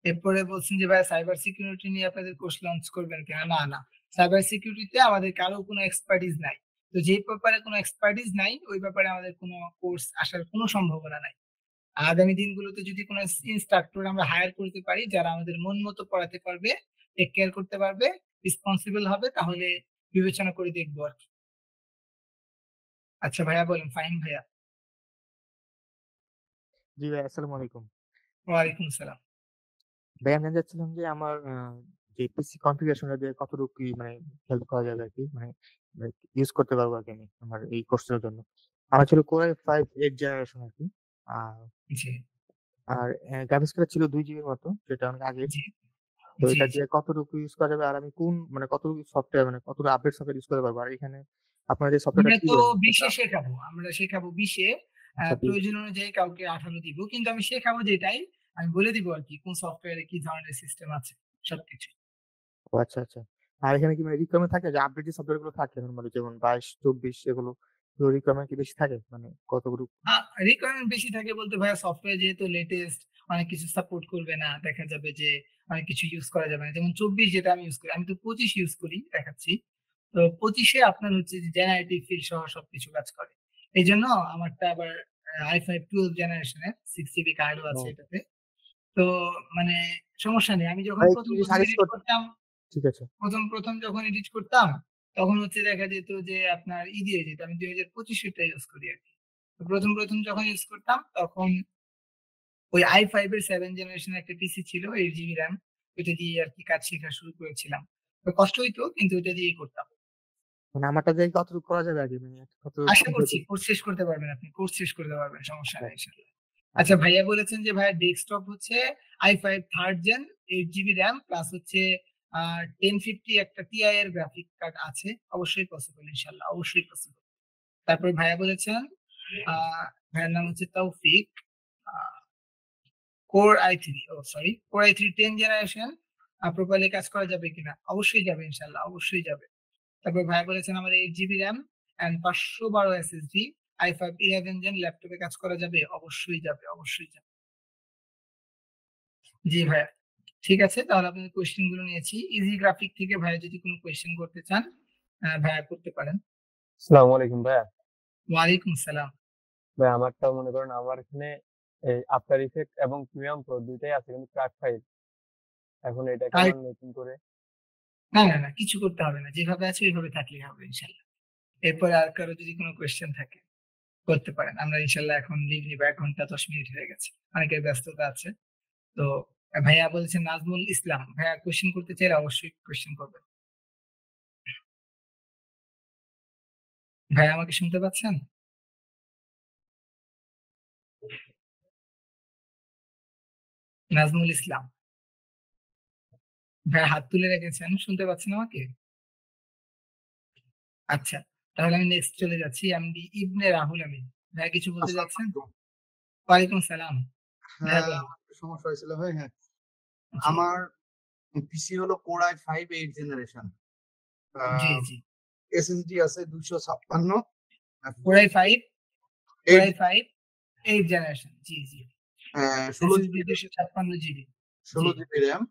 এরপরে বলছেন যে ভাই সাইবার সিকিউরিটি নিয়ে আপনাদের কোর্স লঞ্চ করবেন কিনা। না না, সাইবার সিকিউরিটিতে আমাদের কারো কোনো এক্সপার্টিস নাই। তো যে ব্যাপারে কোনো এক্সপার্টিস নাই ওই ব্যাপারে আমাদের কোনো কোর্স আসার কোনো সম্ভাবনা নাই। আগামী দিনগুলোতে যদি কোনো ইনস্ট্রাক্টর আমরা হায়ার করতে পারি যারা আমাদের মন মতো পড়াতে পারবে, টেক কেয়ার করতে পারবে, রেসপন্সিবল হবে, তাহলে বিবেচনা করে দেখবো আর কি। আচ্ছা ভাইয়া বলেন, ফাহিম ভাইয়া। জি ভাই, আসসালামু আলাইকুম। ওয়ালাইকুম সালাম। ভাই আমি জানতে চাচ্ছিলাম যে আমার যে পিসি কনফিগারেশনটা দিয়ে কতটুকু কি মানে হেল্প করা যাবে আর কি, মানে ইউজ করতে পারবো আর কি আমি আমার এই কোর্সের জন্য। আমার ছিল কোরাই 5 8 জেনারেশন আর কি। আর জি আর গ্রাফিক্স কার্ড ছিল 2 জিবির মতো, যেটা অনেক আগে। জি তো জি এটা জি। দিয়ে কতটুকু ইউজ করা যাবে, আর আমি কোন মানে কতটুকু সফটওয়্যার মানে কতটুকু আপডেট সফটওয়্যার ইউজ করতে পারবো, আর এখানে আপনারা যে সফটওয়্যারটা আমরা তো দিবেন বিশে এটা শেখাবো, আমরা শেখাবো বিশে। আচ্ছা প্রয়োজন অনুযায়ী কাউকে 18 দিব, কিন্তু আমি শেখাবো যেটাই আমি বলে দিব আর কি, কোন সফটওয়্যারে কি ধরনের সিস্টেম আছে সবকিছু। ও আচ্ছা আচ্ছা। আর এখানে কি মানে রিকোয়ারমেন্ট থাকে যে আপডেট যে সফটওয়্যার গুলো থাকে নরমালি যেমন 22 24 এগুলো রিকোয়ারমেন্ট কি বেশি থাকে, মানে কতগুলো? রিকোয়ারমেন্ট বেশি থাকে বলতে ভাইয়া, সফটওয়্যার যেহেতু লেটেস্ট, অনেক কিছু সাপোর্ট করবে না, দেখা যাবে যে অনেক কিছু ইউজ করা যাবে না। যেমন 24 যেটা আমি ইউজ করি, আমি তো 25 ইউজ করি দেখাচ্ছি। তো 25-এ আপনার হচ্ছে যে জেনারেটিভ ফিল সহ সবকিছু কাজ করে। এই জন্য আমারটা আবার i5 12 জেনারেশনের 6 GB কার্ডও আছে ও এটাতে। তো মানে সমস্যা নেই। আমি যখন ভাই প্রথম একটু প্রথম সাজেস্ট এডিট করতাম, ঠিক আছে। প্রথম যখন এডিট করতাম তখন হচ্ছে দেখা যেত যে আপনার দিয়ে যেত। আমি 2025-টা ইউজ করি আর কি। তো প্রথম যখন ইউজ করতাম তখন ওই i5 এর 7 জেনারেশনের একটা পিসি ছিল, 8 GB র্যাম, ওইটা দিয়ে আর কি কাজ শেখা শুরু করেছিলাম। তো কষ্ট হইতো, কিন্তু ওইটা দিয়েই করতাম। মানে আমারটা দিয়ে কতটুকু করা যাবে আগে, মানে কতটুকু আশা করছি কমপ্লিট? কোর্স শেষ করতে পারবেন, আপনি কোর্স শেষ করতে পারবেন, সমস্যা আচ্ছা নেই ইনশাআল্লাহ। আচ্ছা, আচ্ছা। ভাইয়া বলেছেন যে ভাইয়া ডেস্কটপ হচ্ছে i5 third gen, 8 GB RAM plus হচ্ছে 1050 একটা টিআই এর গ্রাফিক কার্ড আছে। অবশ্যই পসিবল ইনশাআল্লাহ, অবশ্যই পসিবল। তারপর ভাইয়া বলেছেন ভাইয়ার নাম হচ্ছে তৌফিক, কোর i3 10 জেনারেশন প্রপারলি কাজ করা যাবে কিনা। অবশ্যই যাবে ইনশাআল্লাহ, অবশ্যই যাবে। তারপর ভাইয়া বলেছেন আমার 8 GB RAM and 512 SSD, i5 11 gen ল্যাপটপে কাজ করা যাবে। অবশ্যই যাবে, অবশ্যই যাবে। জি ভাইয়া, ঠিক আছে, তাহলে আপনাদের কোয়েশ্চেন গুলো নিয়েছি। ইজি গ্রাফিক থেকে ভাইয়া যদি কোনো কোয়েশ্চেন করতে চান ভাইয়া করতে পারেন। আসসালামু আলাইকুম ভাইয়া। ওয়ালাইকুম সালাম। ভাই আমারটা মনে করেন আমার এখানে এই আফটার ইফেক্ট এবং প্রিমিয়াম প্রো দুইটাই আছে, কিন্তু ক্র্যাক ফাইল। এখন এটাকে আর আমার নতুন করে না না না, কিছু করতে হবে না, যেভাবে আছে ওইভাবে থাকলেই হবে ইনশাল্লাহ। এরপরে আর কারো যদি কোনো কোয়েশ্চেন থাকে করতে পারেন, আমরা ইনশাল্লাহ এখন লিভ নিব, 1 ঘন্টা 10 মিনিট হয়ে গেছে, অনেকের ব্যস্ততা আছে। তো ভাইয়া বলছেন নাজমুল ইসলাম, ভাইয়া কোয়েশ্চেন করতে চাইলে অবশ্যই কোয়েশ্চেন করবেন। ভাইয়া আমাকে শুনতে পাচ্ছেন? নাজমুল ইসলাম ভাইয়া হাত তুলে রেখেছেন, শুনতে পাচ্ছেন আমাকে? আচ্ছা, তাহলে আমি নেক্সট চলে যাচ্ছি। আমি ইবনে রাহুল আমিন, ভাইয়া কিছু বলতে আসসালামু যাচ্ছেন? আলাইকুম। ওয়ালাইকুম সালাম। ভাইয়া হ্যাঁ, বলেন। আমার একটু সমস্যা হয়েছিল ভাই। হ্যাঁ, জি আমার পিসি হলো Core i5 8 generation. G G. SSD আছে 256 Core i five, 8 Core i five 8 generation. G G. 16 SSD GB 256 GB. 16 GB RAM.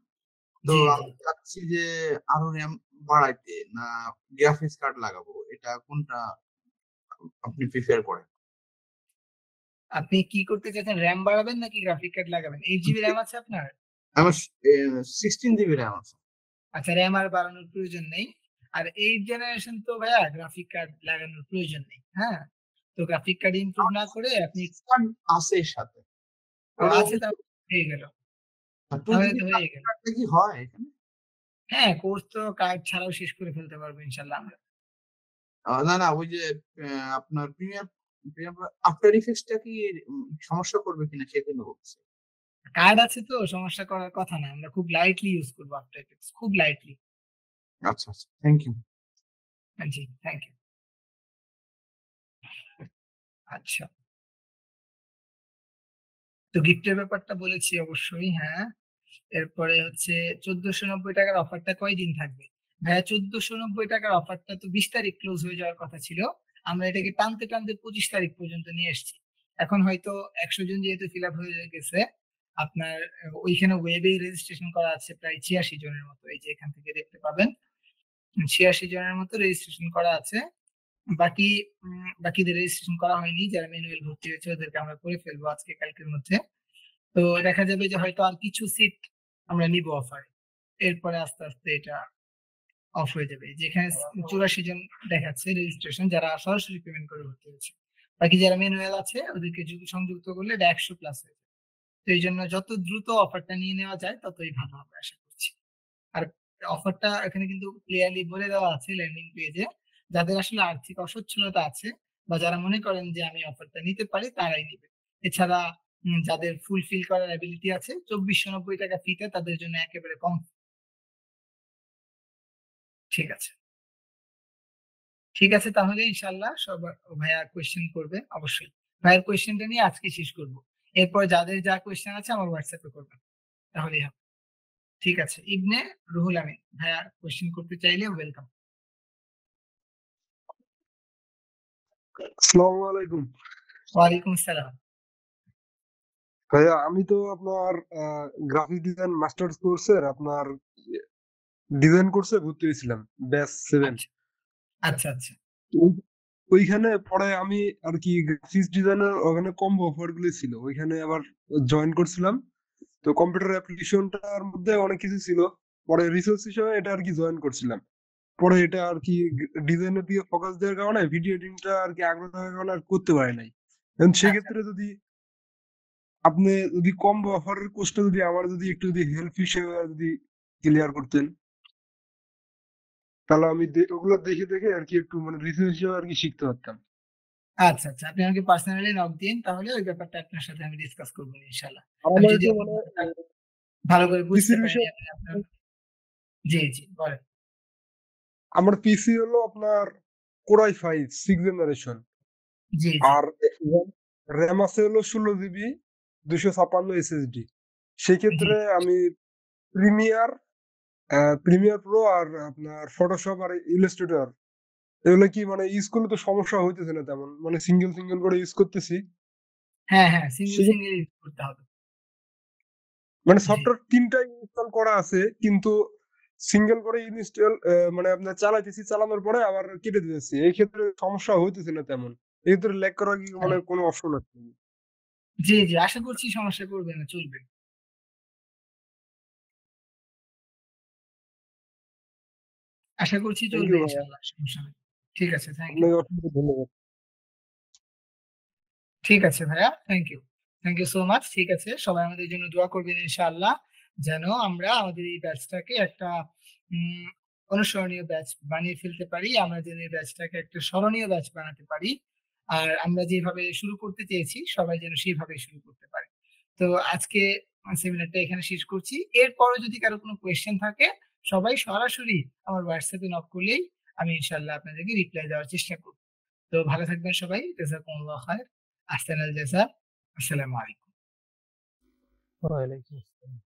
তো জি জি। আমি চাচ্ছি যে আরো র্যাম বাড়াইতে, না গ্রাফিক্স কার্ড লাগাবো, এটা কোনটা আপনি প্রিফার করেন? আপনি কি করতে চাচ্ছেন, র্যাম বাড়াবেন নাকি গ্রাফিক কার্ড লাগাবেন? 8 জিবি র্যাম আছে আপনার? আমার 16 জিবি র্যাম আছে। আচ্ছা, র্যাম আর বাড়ানোর প্রয়োজন নেই। আর 8 জেনারেশন তো ভাইয়া গ্রাফিক কার্ড লাগানোর প্রয়োজন নেই। হ্যাঁ, তো গ্রাফিক কার্ড ইমপ্রুভ না করে আপনি আছে এর সাথে। আছে, তাহলে হয়ে গেল, 2 তাহলে জিবি তো হয়ে গেল। কার্ডটা কি হয় এখানে? হ্যাঁ, কোর্স তো কার্ড ছাড়াও শেষ করে ফেলতে পারবো ইনশাল্লাহ আমরা। না না, ওই যে আপনার প্রিমিয়ার আফটার ইফেক্টসটা কি সমস্যা করবে কিনা সেজন্য বলছি। কার্ড আছে তো সমস্যা করার কথা না, আমরা খুব লাইটলি ইউজ করবো আফটার এফেক্টস, খুব লাইটলি। আচ্ছা আচ্ছা, থ্যাংক ইউ। জি, থ্যাংক ইউ। আচ্ছা, তো গিফটের ব্যাপারটা বলেছি অবশ্যই, হ্যাঁ। এরপরে হচ্ছে 1490 টাকার অফারটা কয়দিন থাকবে? ভাইয়া 1490 টাকার অফারটা তো 20 তারিখ ক্লোজ হয়ে যাওয়ার কথা ছিল, আমরা এটাকে টানতে টানতে 25 তারিখ পর্যন্ত নিয়ে এসেছি। এখন হয়তো 100 জন যেহেতু ফিল আপ হয়ে গেছে, আপনার ওইখানে ওয়েবে রেজিস্ট্রেশন করা আছে প্রায় 86 জনের মতো, এই যে এখান থেকে দেখতে পাবেন 86 জনের মতো রেজিস্ট্রেশন করা আছে। বাকি বাকিদের রেজিস্ট্রেশন করা হয়নি, যারা ম্যানুয়াল ভর্তি হয়েছে ওদেরকে আমরা করে ফেলবো আজকে কালকের মধ্যে। তো দেখা যাবে যে হয়তো আর কিছু সিট আমরা নিব অফারে, এরপরে আস্তে আস্তে এটা অফ হয়ে যাবে। যেখানে 84 জন দেখাচ্ছে রেজিস্ট্রেশন, যারা সরাসরি পেমেন্ট করে ভর্তি হয়েছে। বাকি যারা ম্যানুয়াল আছে ওদেরকে সংযুক্ত করলে এটা 100+ হয়ে যাবে। তো এই জন্য যত দ্রুত অফারটা নিয়ে নেওয়া যায় ততই ভালো হবে আশা করছি। আর অফারটা এখানে কিন্তু ক্লিয়ারলি বলে দেওয়া আছে ল্যান্ডিং পেজে, যাদের আসলে আর্থিক অসচ্ছলতা আছে বা যারা মনে করেন যে আমি অফারটা নিতে পারি তারাই নিবে। এছাড়া যাদের ফুলফিল করার অ্যাবিলিটি আছে 2490 টাকা ফিতে তাদের জন্য একেবারে কম। ঠিক আছে, ঠিক আছে, তাহলে ইনশাল্লাহ সবার ভাইয়া কোয়েশ্চেন করবে অবশ্যই। ভাইয়ের কোয়েশ্চেনটা নিয়ে আজকে শেষ করব, এরপর যাদের যা কোয়েশ্চেন আছে আমার হোয়াটসঅ্যাপে করবেন, তাহলেই হবে। ঠিক আছে, ইবনে রুহুল আমিন ভাইয়া কোয়েশ্চেন করতে চাইলে ওয়েলকাম। আসসালামু আলাইকুম। ওয়ালাইকুম আসসালাম। ভাইয়া আমি তো আপনার গ্রাফিক ডিজাইন মাস্টার্স কোর্সের আপনার ডিজাইন কোর্সে ভর্তি হয়েছিলাম, ব্যাচ 7। আচ্ছা আচ্ছা আচ্ছা। ওইখানে পরে আমি আর কি গ্রাফিক্স ডিজাইনের ওখানে কম্বো অফার গুলো ছিল, ওইখানে আবার জয়েন করছিলাম। তো কম্পিউটার অ্যাপ্লিকেশনটার মধ্যে অনেক কিছু ছিল, পরে রিসোর্স হিসেবে এটা আর কি জয়েন করছিলাম। পরে এটা আর কি ডিজাইনের দিকে ফোকাস দেওয়ার কারণে ভিডিও এডিটিংটা আর কি আগ্রহ থাকার কারণে আর করতে পারি নাই। এখন আচ্ছা সেক্ষেত্রে যদি আপনি যদি কম্বো অফারের কোর্সটা যদি আমার যদি একটু যদি হেল্প হিসেবে যদি ক্লিয়ার করতেন, তাহলে আমি ওগুলো দেখে দেখে আর কি একটু মানে রিসার্চ হিসেবে আর কি শিখতে পারতাম। আচ্ছা আচ্ছা, আপনি আমাকে পার্সোনালি নক দিন, তাহলে ওই ব্যাপারটা আপনার সাথে আমি ডিসকাস করবো ইনশাআল্লাহ। আমি আমার যদি একটু আমার মানে ব্যাপারটা ভালো করে বুঝতে পিসির পারি বিষয়ে আমি আপনার। জি জি বলেন। আমার পিসি হলো আপনার Core i5 6 জেনারেশন, জি জি আর র্যাম আছে হলো 16 জিবি 256 এসএসডি। জি সেক্ষেত্রে আমি প্রিমিয়ার প্রিমিয়ার প্রো আর আপনার ফটোশপ আর ইলাস্ট্রেটর এগুলো কি মানে ইউজ করলে তো সমস্যা হইতেছে না তেমন, মানে সিঙ্গেল সিঙ্গেল করে ইউজ করতেছি। হ্যাঁ হ্যাঁ, সিঙ্গেল সেক্ষেত্রে সিঙ্গেল ইউজ করতে হবে। মানে জি সফটওয়্যার তিনটাই ইনস্টল করা আছে, কিন্তু সিঙ্গেল করে ইনস্টল মানে আপনার চালাইতেছি, চালানোর পরে আবার কেটে দিতেছি, এই ক্ষেত্রে সমস্যা হইতেছে না তেমন। এর ভিতরে ল্যাগ করা কি মানে হ্যাঁ। কোনো অপশন আছে? জি, জি। আশা করছি সমস্যা করবে না, চলবে। আশা করছি থ্যাংক চলবে ইউ ভাইয়া। ইনশাআল্লাহ, সমস্যা নেই। ঠিক আছে, থ্যাংক ইউ। আপনাকে অসংখ্য ধন্যবাদ। ঠিক আছে ভাইয়া, thank you. Thank you so much. ঠিক আছে, সবাই আমাদের জন্য দোয়া করবেন ইনশাআল্লাহ, যেন আমরা আমাদের এই ব্যাচটাকে একটা উম অনুসরণীয় ব্যাচ বানিয়ে ফেলতে পারি। আমরা যেন এই ব্যাচটাকে একটা স্মরণীয় ব্যাচ বানাতে পারি। আর আমরা যেভাবে শুরু করতে চেয়েছি, সবাই যেন সেইভাবেই শুরু করতে পারে। তো আজকে সেমিনারটা এখানে শেষ করছি। এরপরও যদি কারো কোনো কোয়েশ্চেন থাকে, সবাই সরাসরি আমার WhatsApp এ নক করলেই আমি ইনশাআল্লাহ আপনাদেরকে রিপ্লাই দেওয়ার চেষ্টা করব। তো ভালো থাকবেন সবাই। জাযাকুমুল্লাহু খাইর। আহসানাল জাযা। আসসালামু আলাইকুম। ওয়ালাইকুম আসসালাম।